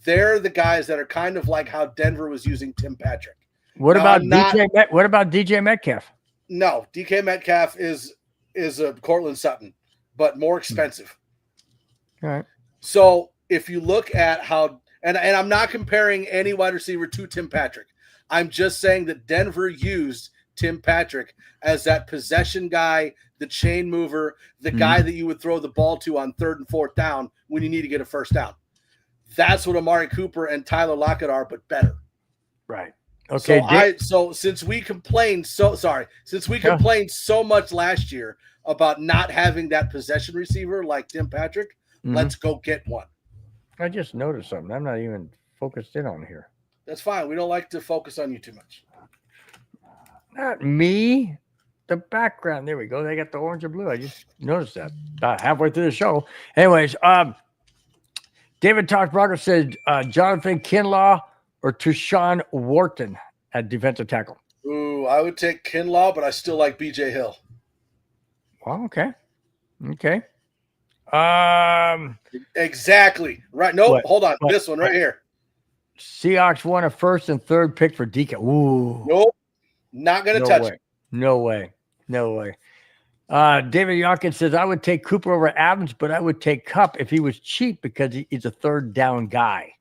They're the guys that are kind of like how Denver was using Tim Patrick. What about DJ Metcalf? No, DK Metcalf is a Cortland Sutton, but more expensive. All right. So if you look at how, and I'm not comparing any wide receiver to Tim Patrick. I'm just saying that Denver used Tim Patrick as that possession guy, the chain mover, the guy that you would throw the ball to on 3rd and 4th down when you need to get a first down. That's what Amari Cooper and Tyler Lockett are, but better. Right. Okay. So since we complained so much last year about not having that possession receiver like Tim Patrick, let's go get one. I just noticed something. I'm not even focused in on here. That's fine. We don't like to focus on you too much. Not me. The background. There we go. They got the orange and blue. I just noticed that halfway through the show. Anyways, David Talk Broncos said Jonathan Kinlaw or Tushawn Wharton at defensive tackle. Ooh, I would take Kinlaw, but I still like BJ Hill. Well, okay. Exactly. Right. Nope. Hold on. This one right here. Seahawks won a 1st and 3rd pick for DK. Ooh. Nope. Not going to touch it. No way. David Yonkin says, I would take Cooper over Adams, but I would take Kupp if he was cheap because he's a 3rd down guy.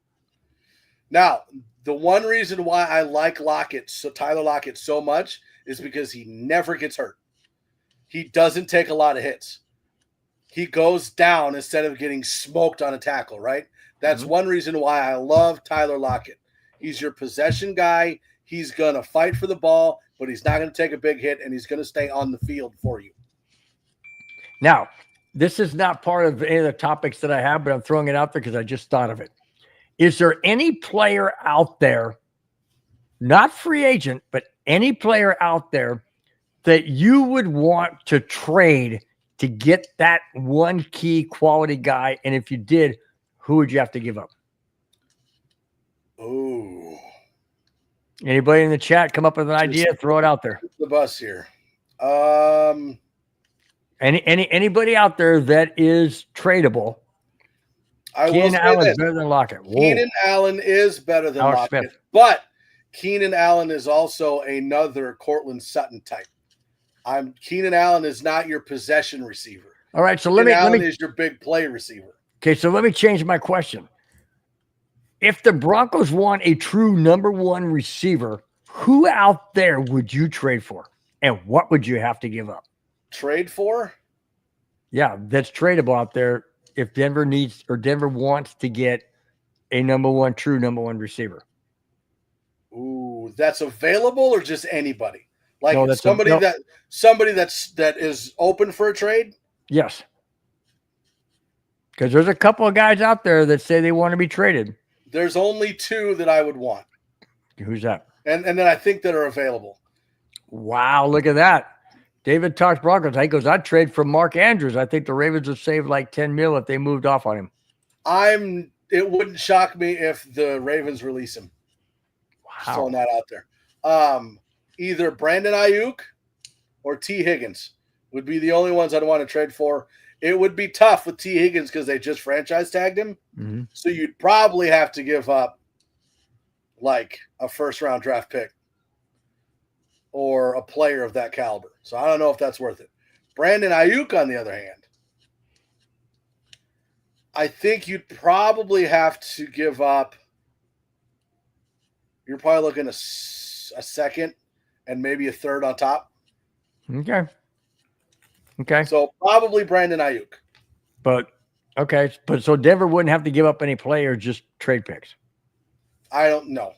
Now, the one reason why I like Tyler Lockett so much is because he never gets hurt. He doesn't take a lot of hits. He goes down instead of getting smoked on a tackle, right? That's one reason why I love Tyler Lockett. He's your possession guy. He's going to fight for the ball, but he's not going to take a big hit, and he's going to stay on the field for you. Now, this is not part of any of the topics that I have, but I'm throwing it out there because I just thought of it. Is there any player out there, not free agent, but any player out there that you would want to trade to get that one key quality guy? And if you did, who would you have to give up? Oh. Anybody in the chat come up with an idea? Throw it out there. The bus here. Anybody out there that is tradable? Keenan Allen is better than Lockett. Whoa. Keenan Allen is better than Alex Lockett, Smith. but Keenan Allen is also another Cortland Sutton type. Keenan Allen is not your possession receiver. All right, so Keenan Allen is your big play receiver. Okay, so let me change my question. If the Broncos want a true number one receiver, who out there would you trade for? And what would you have to give up? Trade for? Yeah, that's tradable out there if Denver needs or Denver wants to get a true number one receiver. Ooh, that's available or just anybody? Like No, somebody that is open for a trade? Yes. Because there's a couple of guys out there that say they want to be traded. There's only two that I would want. Who's that? And then I think that are available. Wow, look at that. David talks Broncos. He goes, I'd trade for Mark Andrews. I think the Ravens would save like $10 million if they moved off on him. It wouldn't shock me if the Ravens release him. Just throwing that out there. Either Brandon Ayuk or T. Higgins would be the only ones I'd want to trade for. It would be tough with T. Higgins because they just franchise tagged him. Mm-hmm. So you'd probably have to give up like a first-round draft pick or a player of that caliber. So I don't know if that's worth it. Brandon Ayuk, on the other hand, I think you'd probably have to give up. You're probably looking at a second and maybe a third on top. Okay. Okay. So probably Brandon Ayuk. But so Denver wouldn't have to give up any players, just trade picks. I don't know.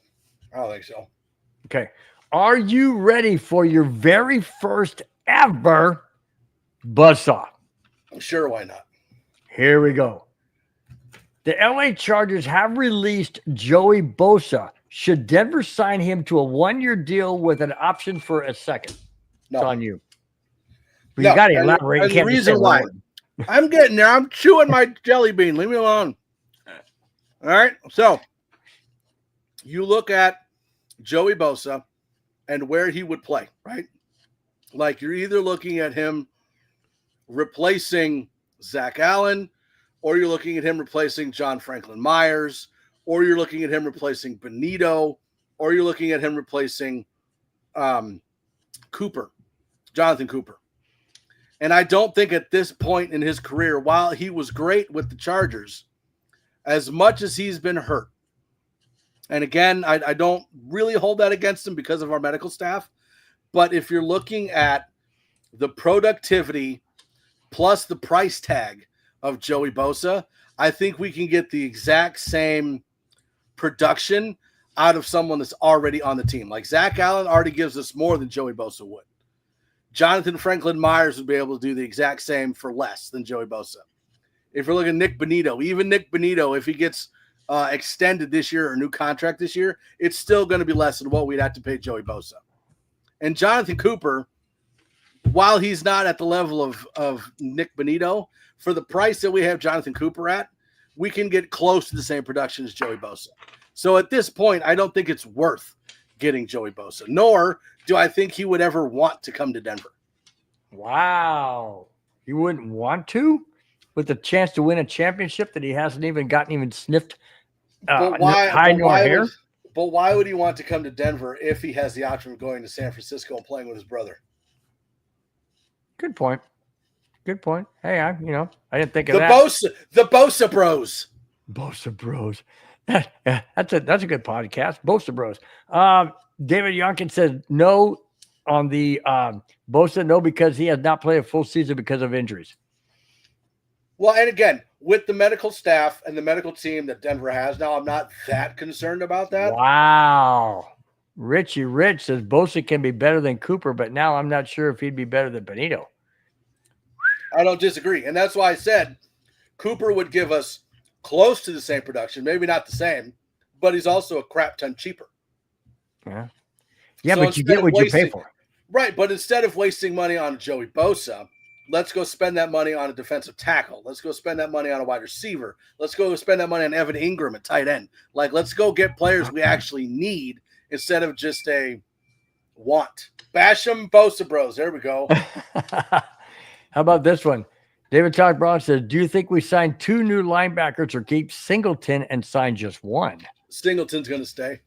I don't think so. Okay. Are you ready for your very first ever buzzsaw? Sure, why not? Here we go. The LA Chargers have released Joey Bosa. Should Denver sign him to a 1-year deal with an option for a second? No. It's on you. But No, you got to and- elaborate. and You can't the just say reason why. one. I'm getting there. I'm chewing my jelly bean. Leave me alone. All right. So you look at Joey Bosa and where he would play, right? Like you're either looking at him replacing Zach Allen, or you're looking at him replacing John Franklin Myers, or you're looking at him replacing Benito, or you're looking at him replacing Cooper, Jonathan Cooper. And I don't think at this point in his career, while he was great with the Chargers, as much as he's been hurt, and again, I don't really hold that against him because of our medical staff, but if you're looking at the productivity plus the price tag of Joey Bosa, I think we can get the exact same production out of someone that's already on the team. Like Zach Allen already gives us more than Joey Bosa would. Jonathan Franklin Myers would be able to do the exact same for less than Joey Bosa. If you're looking at Nick Benito, even Nick Benito, if he gets extended this year or a new contract this year, it's still going to be less than what we'd have to pay Joey Bosa. And Jonathan Cooper, while he's not at the level of Nick Benito, for the price that we have Jonathan Cooper at, we can get close to the same production as Joey Bosa. So at this point, I don't think it's worth getting Joey Bosa, nor do I think he would ever want to come to Denver. Wow. You wouldn't want to? With the chance to win a championship that he hasn't even sniffed high nor hair? But why would he want to come to Denver if he has the option of going to San Francisco and playing with his brother? Good point. Good point. Hey, I didn't think of The that. Bosa Bros. Bosa Bros. That's a good podcast. Bosa Bros. David Yonkin said no on the Bosa, no, because he has not played a full season because of injuries. Well, and again, with the medical staff and the medical team that Denver has now, I'm not that concerned about that. Wow. Richie Rich says Bosa can be better than Cooper, but now I'm not sure if he'd be better than Benito. I don't disagree. And that's why I said Cooper would give us close to the same production, maybe not the same, but he's also a crap ton cheaper. Yeah. Yeah, So but you get what you pay for. Right, but instead of wasting money on Joey Bosa, let's go spend that money on a defensive tackle. Let's go spend that money on a wide receiver. Let's go spend that money on Evan Ingram at tight end. Like, let's go get players we actually need instead of just a want. Bash them, Bosa Bros. There we go. How about this one? David Todd Brown says, do you think we sign 2 new linebackers or keep Singleton and sign just 1? Singleton's going to stay.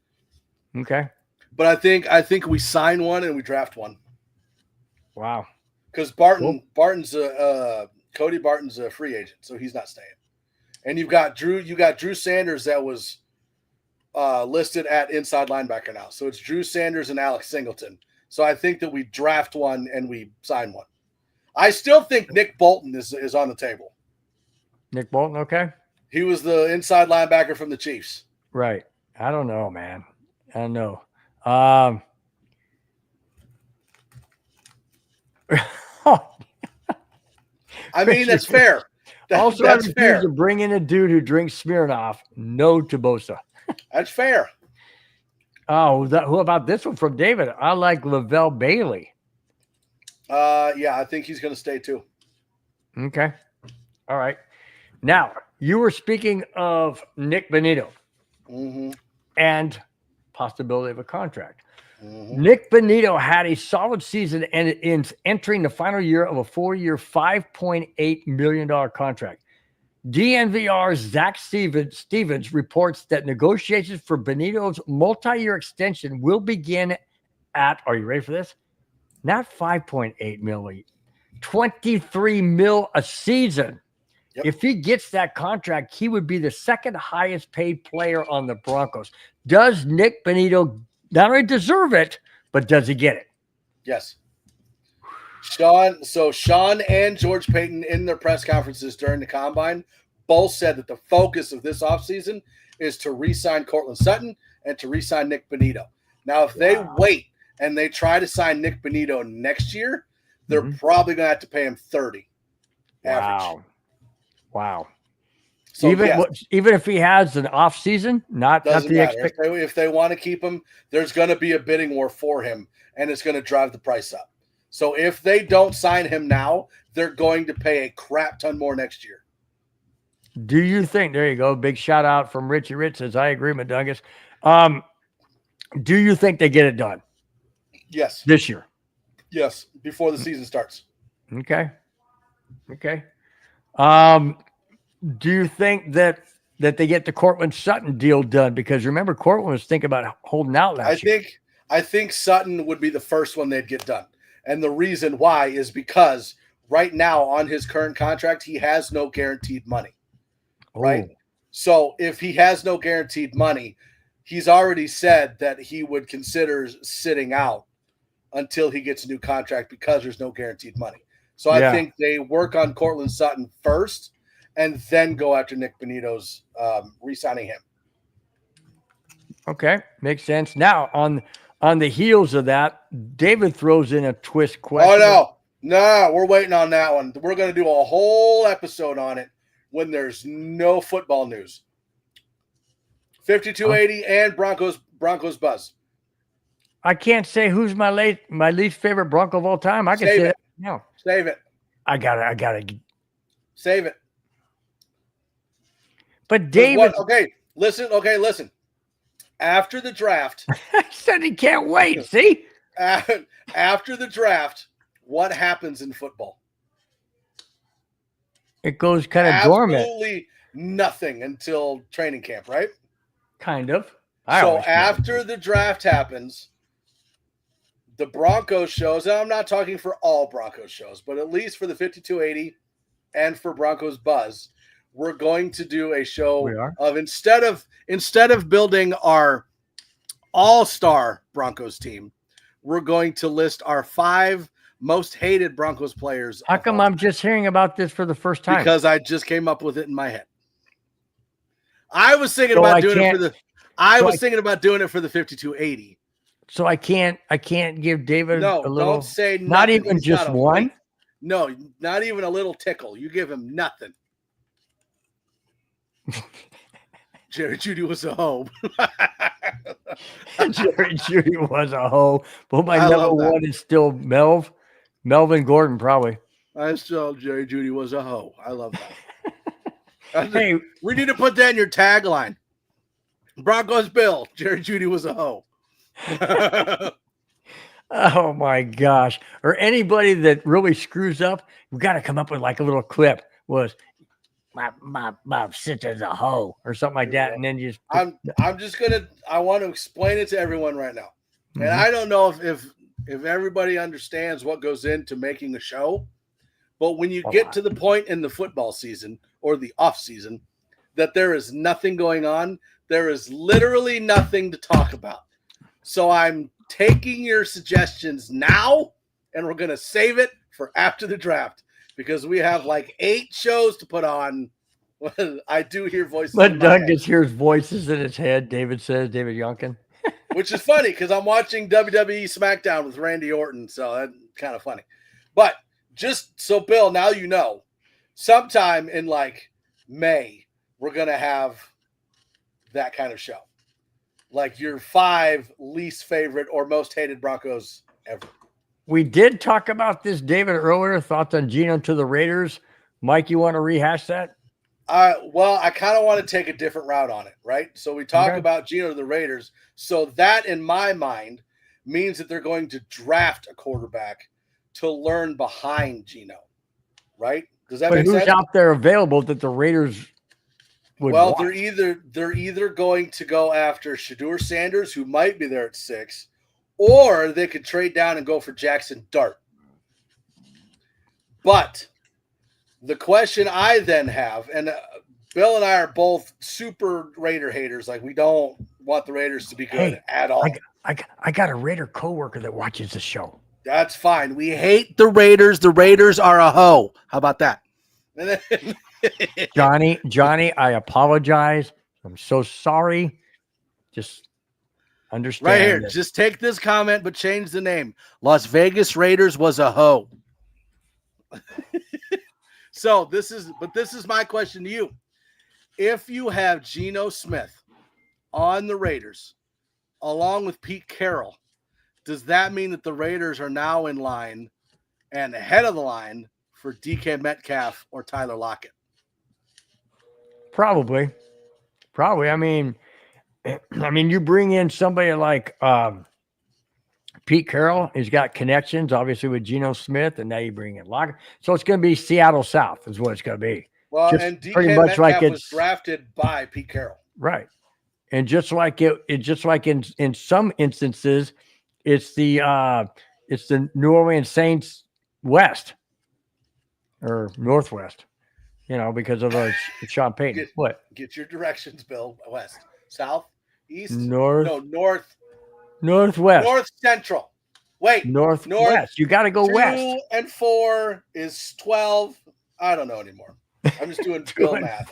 Okay. But I think we sign one and we draft one. Wow. Because Cody Barton's a free agent, so he's not staying. And you got Drew Sanders that was listed at inside linebacker now. So it's Drew Sanders and Alex Singleton. So I think that we draft one and we sign one. I still think Nick Bolton is on the table. Nick Bolton, okay. He was the inside linebacker from the Chiefs. Right. I don't know, man. I don't know. I mean, that's fair. Also, that's I fair. refuse to bring in a dude who drinks Smirnoff. No to Bosa. That's fair. Oh, who about this one from David? I like Lavelle Bailey. Yeah, I think he's going to stay too. Okay. All right. Now, you were speaking of Nick Benito Mm-hmm. and possibility of a contract. Mm-hmm. Nick Bonito had a solid season and is entering the final year of a 4-year, $5.8 million contract. DNVR's Zach Stevens reports that negotiations for Benito's multi-year extension will begin at, are you ready for this? Not 5.8 million, 23 mil a season. Yep. If he gets that contract, he would be the second highest paid player on the Broncos. Does Nick Bonito not only deserve it, but does he get it? Yes. Sean and George Payton in their press conferences during the combine both said that the focus of this offseason is to re-sign Cortland Sutton and to re-sign Nick Bonito. Now, if they wait and they try to sign Nick Bonito next year, they're probably going to have to pay him 30 average. Wow. So even if he has an off season, not the matter. If they want to keep him, there's going to be a bidding war for him, and it's going to drive the price up. So if they don't sign him now, they're going to pay a crap ton more next year. Do you think? There you go. Big shout out from Richie Rich says, I agree, Madungus. Do you think they get it done? Yes. This year? Yes, before the season starts. Okay. Do you think that they get the Cortland Sutton deal done? Because remember, Cortland was thinking about holding out last year. I think Sutton would be the first one they'd get done. And the reason why is because right now on his current contract, he has no guaranteed money. Right? Oh. So if he has no guaranteed money, he's already said that he would consider sitting out until he gets a new contract because there's no guaranteed money. So I think they work on Cortland Sutton first and then go after Nick Bonito's re-signing him. Okay, makes sense. Now, on the heels of that, David throws in a twist question. Oh, no, we're waiting on that one. We're going to do a whole episode on it when there's no football news. 5280 and Broncos Buzz. I can't say who's my least favorite Bronco of all time. I can say that now. Save it. I gotta save it. But David, listen. After the draft, I said he can't wait. See, after the draft, what happens in football? It goes kind of dormant. Absolutely nothing until training camp, right? Kind of. So after the draft happens, the Broncos shows, and I'm not talking for all Broncos shows, but at least for the 5280 and for Broncos Buzz, we're going to do a show of instead of building our all-star Broncos team, we're going to list our 5 most hated Broncos players. How come I'm just hearing about this for the first time? Because I just came up with it in my head. I was thinking about doing it for the thinking about doing it for the 5280. So I can't give David a little. Don't say not even just one. No, not even a little tickle. You give him nothing. Jerry Jeudy was a hoe. Jerry Jeudy was a hoe. But my number one is still Melvin Gordon, probably. I still Jerry Jeudy was a hoe. I love that. Hey, we need to put that in your tagline. Broncos Bill, Jerry Jeudy was a hoe. Oh my gosh. Or anybody that really screws up, we've got to come up with like a little clip was my sister's a hoe or something like that. And then you just I want to explain it to everyone right now. Mm-hmm. And I don't know if everybody understands what goes into making a show, but when you get to the point in the football season or the off season that there is nothing going on, there is literally nothing to talk about. So I'm taking your suggestions now, and we're going to save it for after the draft because we have like 8 shows to put on. I do hear voices. But Doug just hears voices in his head. David Youngkin. Which is funny because I'm watching WWE SmackDown with Randy Orton, so that's kind of funny. But just so, Bill, now you know, sometime in like May, we're going to have that kind of show. Like your 5 least favorite or most hated Broncos ever. We did talk about this, David, earlier. Thoughts on Geno to the Raiders. Mike, you want to rehash that? Well, I kind of want to take a different route on it, right? So we talk about Geno to the Raiders. So that, in my mind, means that they're going to draft a quarterback to learn behind Geno, right? Does that make sense? Who's out there available that the Raiders would Well, want? they're either going to go after Shedeur Sanders, who might be there at 6, or they could trade down and go for Jackson Dart. But the question I then have, and Bill and I are both super Raider haters. Like, we don't want the Raiders to be good at all. I got a Raider coworker that watches the show. That's fine. We hate the Raiders. The Raiders are a hoe. How about that? Johnny, I apologize. I'm so sorry. Just understand. Right here. Just take this comment, but change the name. Las Vegas Raiders was a hoe. So this is my question to you. If you have Geno Smith on the Raiders, along with Pete Carroll, does that mean that the Raiders are now in line and ahead of the line for DK Metcalf or Tyler Lockett? Probably. I mean, you bring in somebody like Pete Carroll. He's got connections, obviously, with Geno Smith, and now you bring in Lockett. So it's going to be Seattle South is what it's going to be. Well, just and DK Metcalf was drafted by Pete Carroll. Right. And just like in some instances, it's the New Orleans Saints West or Northwest, because of Sean Payton. Get your directions, Bill. West, South, East, North, Northwest, North Central. Wait, Northwest. You got to go 2 west. 2 and 4 is 12. I don't know anymore. I'm just doing Bill math.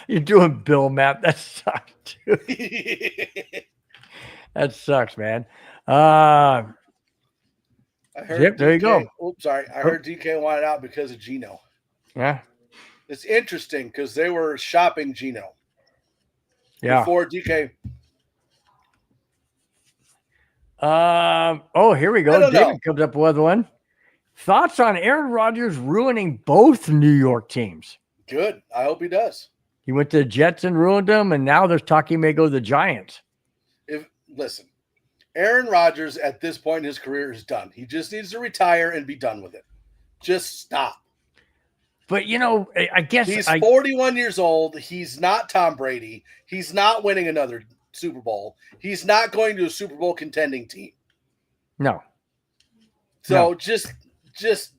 You're doing Bill math. That sucks, dude. That sucks, man. I heard there you go. Oops, sorry. I heard DK wanted out because of Geno. Yeah. It's interesting because they were shopping Geno. Yeah. Before DK. Here we go. David comes up with one. Thoughts on Aaron Rodgers ruining both New York teams? Good. I hope he does. He went to the Jets and ruined them, and now there's talk he may go to the Giants. Listen, Aaron Rodgers at this point in his career is done. He just needs to retire and be done with it. Just stop. But, I guess he's 41 years old. He's not Tom Brady. He's not winning another Super Bowl. He's not going to a Super Bowl contending team. No. So just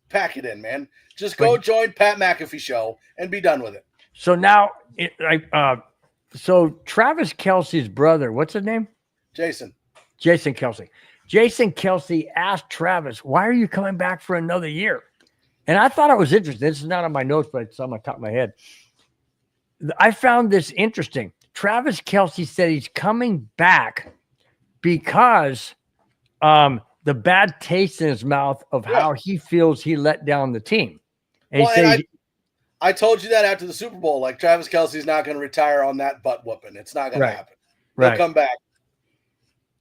pack it in, man. Just go join Pat McAfee show and be done with it. So now, so Travis Kelce's brother, what's his name? Jason Kelce. Jason Kelce asked Travis, "Why are you coming back for another year?" And I thought it was interesting. This is not on my notes, but it's on my top of my head. I found this interesting. Travis Kelce said he's coming back because the bad taste in his mouth of how he feels he let down the team. And I told you that after the Super Bowl. Like, Travis Kelce's not going to retire on that butt whooping. It's not going to happen. He'll come back.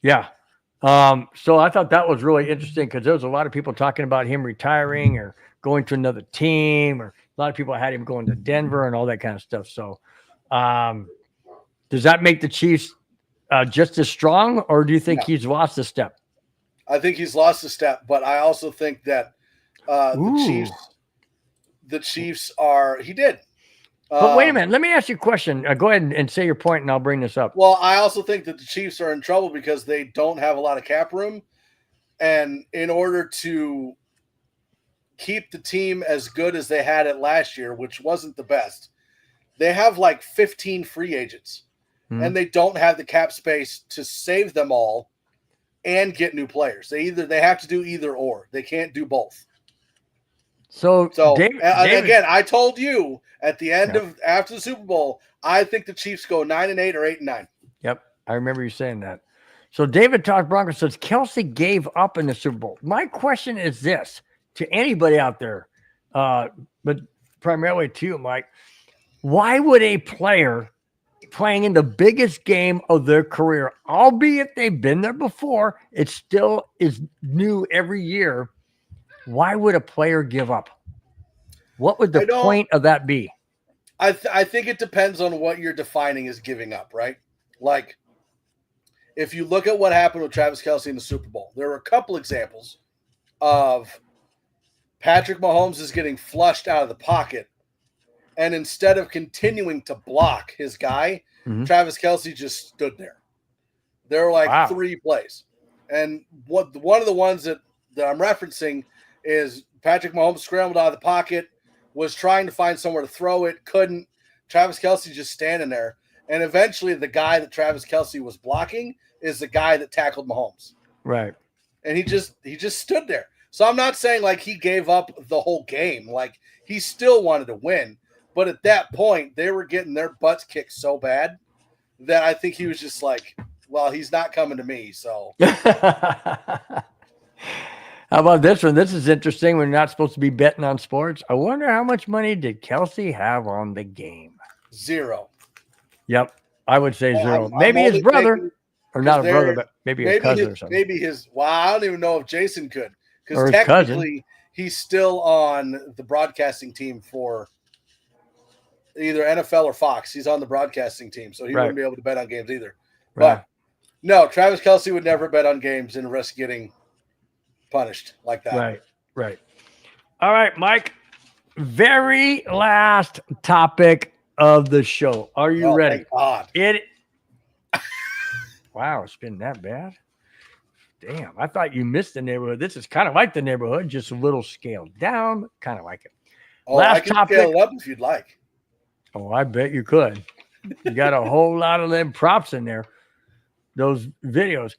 Yeah. So I thought that was really interesting because there was a lot of people talking about him retiring or going to another team, or a lot of people had him going to Denver and all that kind of stuff. So does that make the Chiefs just as strong, or do you think he's lost a step? I think he's lost a step, but I also think that the Chiefs are – he did. But wait a minute. Let me ask you a question. Go ahead and say your point, and I'll bring this up. Well, I also think that the Chiefs are in trouble because they don't have a lot of cap room. And in order to keep the team as good as they had it last year, which wasn't the best, they have like 15 free agents. And they don't have the cap space to save them all and get new players. They have to do either or. They can't do both. So David, again, I told you at the end of after the Super Bowl, I think the Chiefs go 9-8 or 8-9. Yep, I remember you saying that. So David Talk Broncos says Kelce gave up in the Super Bowl. My question is this to anybody out there, but primarily to you, Mike: why would a player playing in the biggest game of their career, albeit they've been there before, it still is new every year? Why would a player give up? What would the point of that be? I think it depends on what you're defining as giving up, right? Like, if you look at what happened with Travis Kelce in the Super Bowl, there were a couple examples of Patrick Mahomes is getting flushed out of the pocket, and instead of continuing to block his guy, Travis Kelce just stood there. There were like 3 plays. And one of the ones that I'm referencing is Patrick Mahomes scrambled out of the pocket, was trying to find somewhere to throw it, couldn't. Travis Kelce just standing there. And eventually the guy that Travis Kelce was blocking is the guy that tackled Mahomes. Right. And he just stood there. So I'm not saying like he gave up the whole game. Like, he still wanted to win. But at that point, they were getting their butts kicked so bad that I think he was just like, well, he's not coming to me. So how about this one? This is interesting. We're not supposed to be betting on sports. I wonder how much money did Kelce have on the game? 0. Yep. I would say 0. I'm maybe his brother, or not a brother, they're- but maybe a cousin or something. Maybe his, well, I don't even know if Jason could. Or Because his technically he's still on the broadcasting team for either NFL or Fox. He's on the broadcasting team, so he wouldn't be able to bet on games either. Right. But no, Travis Kelce would never bet on games and risk getting punished like that. Right. Right. All right, Mike. Very last topic of the show. Are you ready? Thank God. Wow, it's been that bad? Damn, I thought you missed the neighborhood. This is kind of like the neighborhood, just a little scaled down, kind of like it. Oh, Last I can topic. scale it up if you'd like. Oh, I bet you could. You got a whole lot of them props in there, those videos.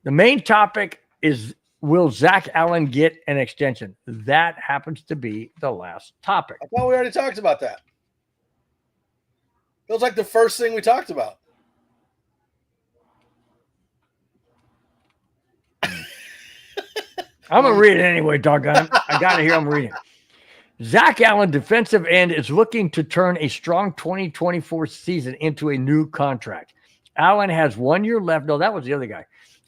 The main topic is, will Zach Allen get an extension? That happens to be the last topic. I thought we already talked about that. It was like the first thing we talked about. I'm going to read it anyway, doggone it. I got to hear I'm reading. Zach Allen, defensive end, is looking to turn a strong 2024 season into a new contract. Allen has 1 year left. No, that was the other guy.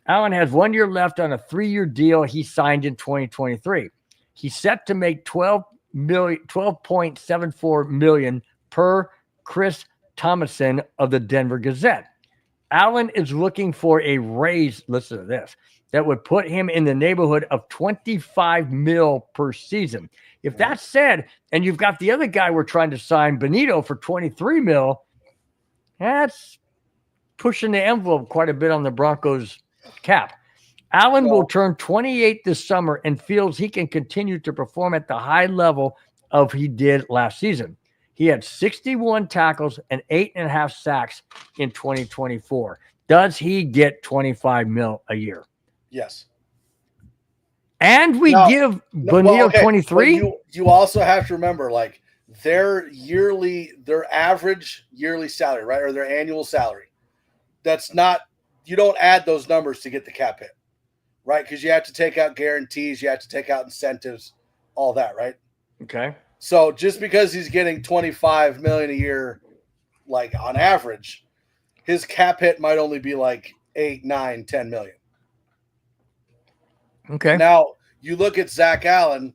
Allen has 1 year left on a 3-year deal he signed in 2023. He's set to make $12.74 million per Chris Thomason of the Denver Gazette. Allen is looking for a raise, listen to this, that would put him in the neighborhood of $25 million per season. If that's said, and you've got the other guy we're trying to sign, Benito, for $23 million, that's pushing the envelope quite a bit on the Broncos cap. Allen will turn 28 this summer and feels he can continue to perform at the high level of he did last season. He had 61 tackles and 8.5 sacks in 2024. Does he get $25 million a year? Yes. And we give Benito 23. You also have to remember, like, their average yearly salary, right? Or their annual salary. That's not, you don't add those numbers to get the cap hit, right? Because you have to take out guarantees, you have to take out incentives, all that, right? Okay. So just because he's getting $25 million a year, like on average, his cap hit might only be like 8, 9, 10 million. Okay. Now you look at Zach Allen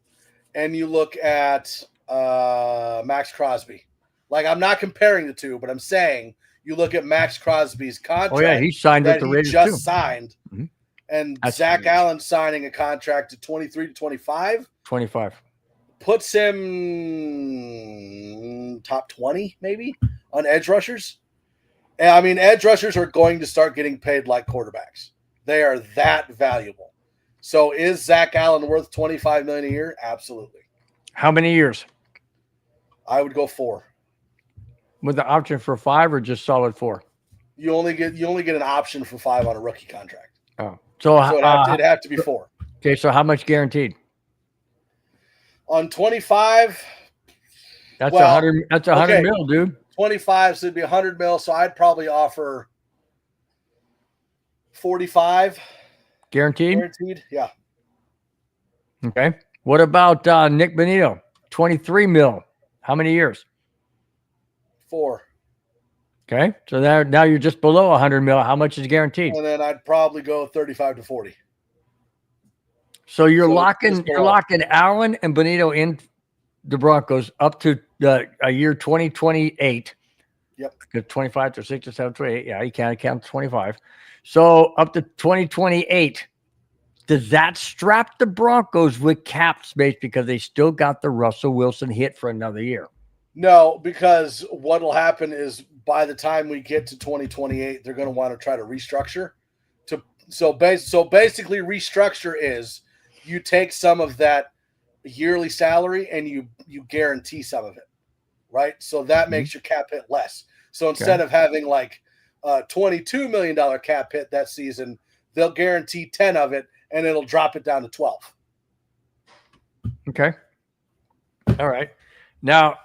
and you look at Max Crosby. Like, I'm not comparing the two, but I'm saying you look at Max Crosby's contract. Oh yeah, he signed with that the he Raiders just too. signed, and That's Zach huge. Allen signing a contract to 23 to 25 25. puts him top 20 maybe on edge rushers. And I mean, edge rushers are going to start getting paid like quarterbacks. They are that valuable. So is Zach Allen worth $25 million a year? Absolutely. How many years? I would go 4. With the option for 5 or just solid 4? You only get an option for 5 on a rookie contract. Oh, so So it'd have to be 4. okay. So how much guaranteed? On 25, That's Well, 100. That's 100 okay. mil, dude. 25, so it'd be 100 mil. So I'd probably offer 45 Guaranteed. guaranteed. Yeah. Okay. What about Nick Benito? 23 mil. How many years? 4. Okay. So now you're just below 100 mil. How much is guaranteed? And then I'd probably go 35 to 40. So you're So locking just below. Allen and Benito in the Broncos up to a year 2028. Yep. 25 to 6 to 7, 28. Yeah, you can't count 25. So up to 2028. Does that strap the Broncos with cap space because they still got the Russell Wilson hit for another year? No, because what will happen is by the time we get to 2028, they're going to want to try to restructure. So basically, restructure is you take some of that yearly salary and you guarantee some of it, right? So that makes your cap hit less. So instead of having like a $22 million cap hit that season, they'll guarantee 10 of it and it'll drop it down to 12. Okay. All right. Now,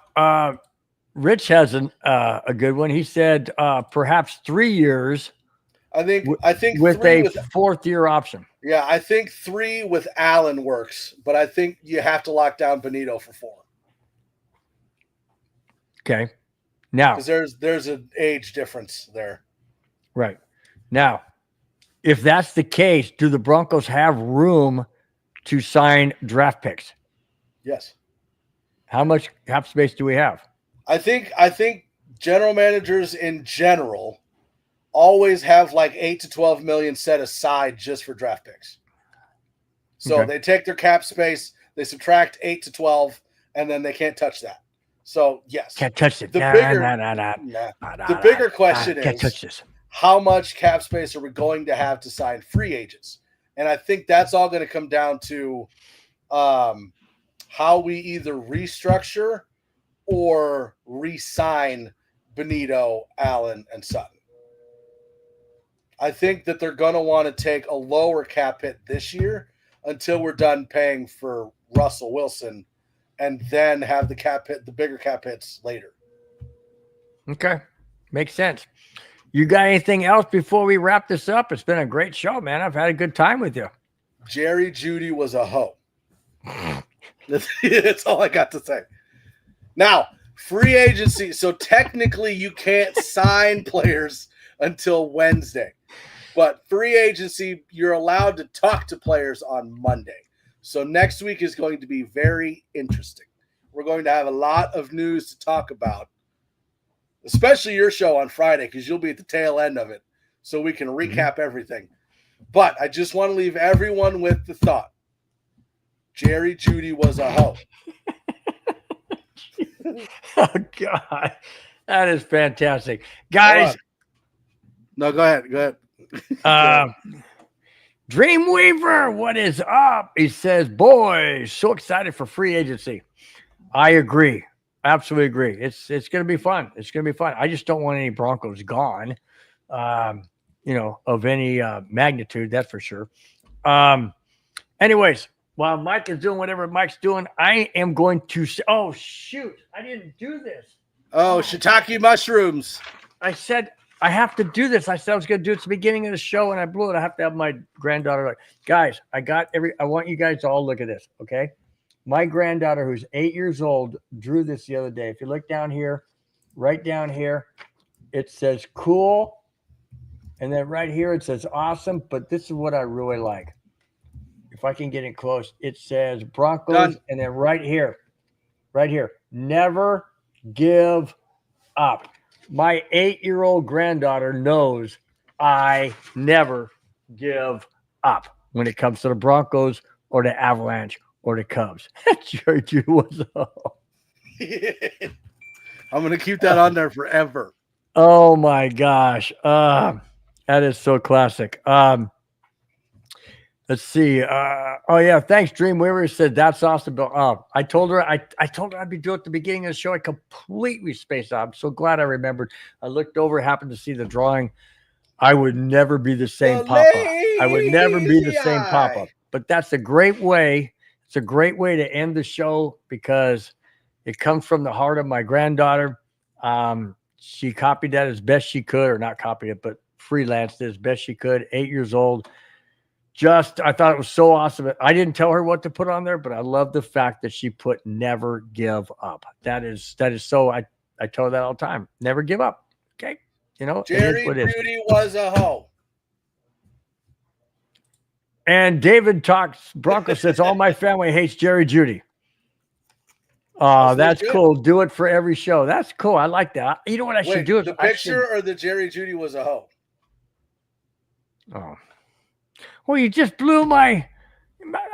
Rich has a good one. He said perhaps 3 years. I think with a fourth year option. Yeah, I think 3 with Allen works, but I think you have to lock down Benito for 4. Okay. Now, because there's an age difference there. Right. Now, if that's the case, do the Broncos have room to sign draft picks? Yes. How much cap space do we have? I think general managers in general always have like 8 to 12 million set aside just for draft picks. So they take their cap space, they subtract 8 to 12, and then they can't touch that. So yes, can't touch it. The bigger question is, can't touch this. How much cap space are we going to have to sign free agents? And I think that's all going to come down to how we either restructure or re-sign Benito, Allen, and Sutton. I think that they're going to want to take a lower cap hit this year until we're done paying for Russell Wilson, and then have the bigger cap hits later. Okay. Makes sense. You got anything else before we wrap this up? It's been a great show, man. I've had a good time with you. Jerry Jeudy was a hoe. That's all I got to say. Now, free agency. So technically you can't sign players until Wednesday. But free agency, you're allowed to talk to players on Monday. So next week is going to be very interesting. We're going to have a lot of news to talk about, especially your show on Friday, because you'll be at the tail end of it, so we can recap everything. But I just want to leave everyone with the thought. Jerry Jeudy was a hoe. Oh, God. That is fantastic. Guys. No, go ahead. Dreamweaver, what is up? He says, boy, so excited for free agency. I agree. Absolutely agree. It's going to be fun. It's going to be fun. I just don't want any Broncos gone, of any magnitude, that's for sure. Anyways, while Mike is doing whatever Mike's doing, I am going to say, oh, shoot, I didn't do this. Oh, shiitake mushrooms. I said, I have to do this. I said I was going to do it at the beginning of the show, and I blew it. I have to have my granddaughter like, guys, I want you guys to all look at this, okay? My granddaughter, who's 8 years old, drew this the other day. If you look down here, right down here, it says cool. And then right here, it says awesome. But this is what I really like. If I can get it close, it says Broncos. Done. And then right here, never give up. My 8-year-old granddaughter knows I never give up when it comes to the Broncos or the Avalanche or the Cubs. George was I'm going to keep that on there forever. Oh, my gosh. That is so classic. Let's see. Thanks, Dreamweaver said that's awesome. I told her I'd be doing it at the beginning of the show. I completely spaced out. I'm so glad I remembered. I looked over, happened to see the drawing. I would never be the same Papa. I would never be the same Papa. But that's a great way. It's a great way to end the show because it comes from the heart of my granddaughter. She copied that as best she could, or not copied it, but freelanced it as best she could. 8 years old. I thought it was so awesome. I didn't tell her what to put on there, but I love the fact that she put never give up. That is so, I tell her that all the time. Never give up. Okay. Jerry Jeudy was a hoe. And David talks, Bronco says, all my family hates Jerry Jeudy. Oh, that's cool. Do it for every show. That's cool. I like that. You know what I should do? Is the picture or the Jerry Judy was a hoe? Oh. Well, you just blew my...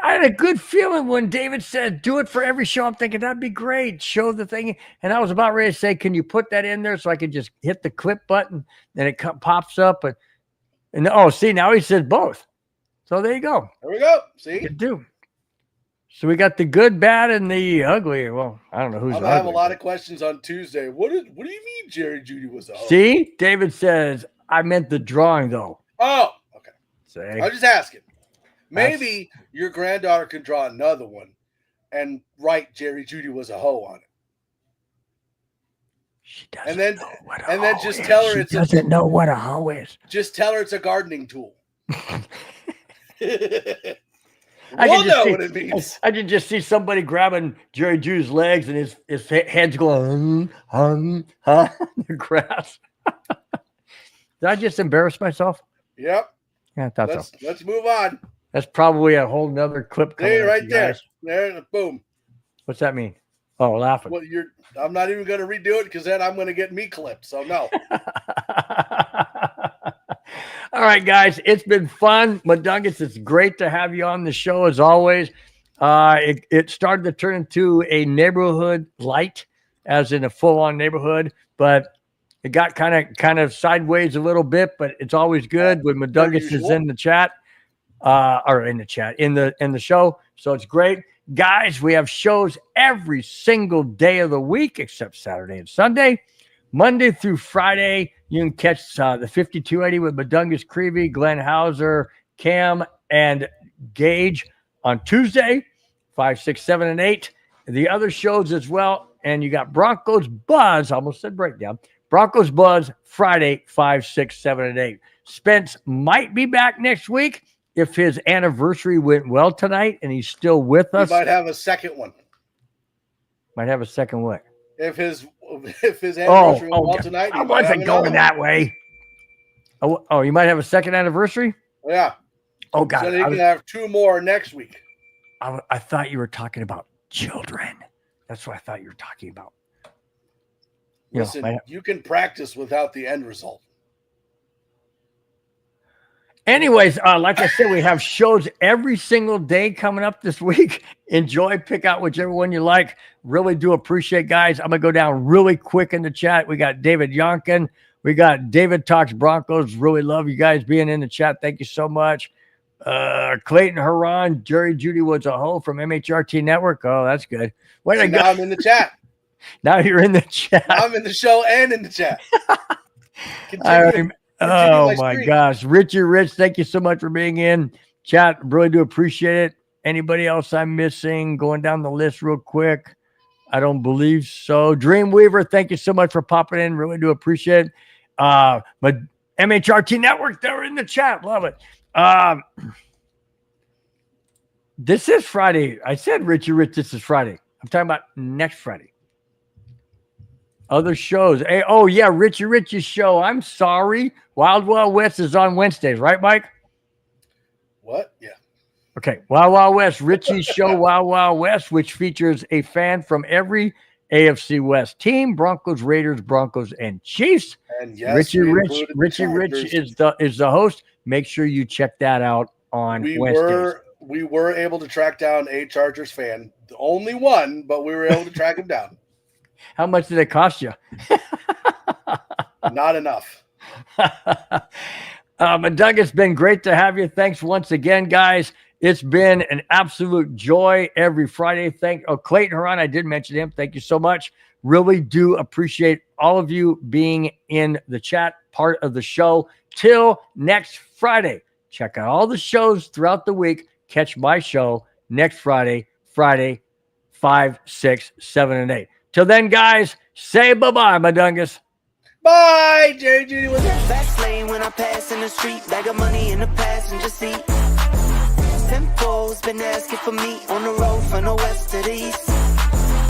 I had a good feeling when David said, do it for every show. I'm thinking that'd be great. Show the thing. And I was about ready to say, can you put that in there so I could just hit the clip button and it pops up? And oh, see, now he said both. So there you go. There we go. See? You do. So we got the good, bad, and the ugly. Well, I don't know who's I'm gonna have a lot of questions on Tuesday. What do you mean Jerry Judy was a hoe? See? David says, I meant the drawing, though. Oh, okay. See? I'm just asking. Maybe your granddaughter can draw another one and write Jerry Judy was a hoe on it. She doesn't know what a hoe then just is. tell her she doesn't know what a hoe is. Just tell her it's a gardening tool. We'll know what it means. I can just see somebody grabbing Jerry Judy's legs and his head's going, the grass. Did I just embarrass myself? Yep. Yeah, I thought so. Let's move on. That's probably a whole nother clip coming Hey, up, right you there. guys. There, boom. What's that mean? Oh, laughing. Well, I'm not even going to redo it because then I'm going to get me clipped. So no. All right, guys, it's been fun. Madungus, it's great to have you on the show as always. It started to turn into a neighborhood light, as in a full-on neighborhood, but it got kind of sideways a little bit. But it's always good when Madungus is in the chat, in the show. So it's great, guys. We have shows every single day of the week except Saturday and Sunday. Monday through Friday, you can catch the 5280 with Madungus Creevy, Glenn Hauser, Cam, and Gage on Tuesday, 5, 6, 7, and 8. The other shows as well. And you got Broncos Buzz, almost said breakdown. Broncos Buzz, Friday, 5, 6, 7, and 8. Spence might be back next week if his anniversary went well tonight and he's still with us. He might have a second one. Might have a second what? If his anniversary went well tonight. I wasn't going that way. Oh, you might have a second anniversary? Yeah. Oh, God. So he can have 2 more next week. I thought you were talking about children. That's what I thought you were talking about. Listen, you can practice without the end result. Anyways, like I said, we have shows every single day coming up this week. Enjoy, pick out whichever one you like. Really do appreciate, guys. I'm going to go down really quick in the chat. We got David Yonkin. We got David Talks Broncos. Really love you guys being in the chat. Thank you so much. Clayton Huron, Jerry Judy was a hoe from MHRT Network. Oh, that's good. Now I'm in the chat. Now you're in the chat. I'm in the show and in the chat. Oh my gosh. Richie Rich, thank you so much for being in chat. Really do appreciate it. Anybody else I'm missing? Going down the list real quick. I don't believe so. Dreamweaver, thank you so much for popping in. Really do appreciate it. But MHRT Network, they're in the chat. Love it. This is Friday. I said Richie Rich, this is Friday. I'm talking about next Friday. Other shows. Hey, oh, yeah, Richie's show. I'm sorry. Wild Wild West is on Wednesdays, right, Mike? What? Yeah. Okay. Wild Wild West, Richie's show, Wild Wild West, which features a fan from every AFC West team: Broncos, Raiders, Broncos, and Chiefs. And yes, Richie Rich is the host. Make sure you check that out on Wednesdays. We were able to track down a Chargers fan. The only one, but we were able to track him down. How much did it cost you? Not enough. Doug, it's been great to have you. Thanks once again, guys. It's been an absolute joy every Friday. Clayton Huron, I did mention him. Thank you so much. Really do appreciate all of you being in the chat, part of the show. Till next Friday. Check out all the shows throughout the week. Catch my show next Friday, 5, 6, 7, and 8. Till then, guys, say bye-bye, Madungus. Bye, Jerry Judy was there. Fast lane when I pass in the street. Bag of money in the passenger seat. Tempo's been asking for me on the road from the west to the east.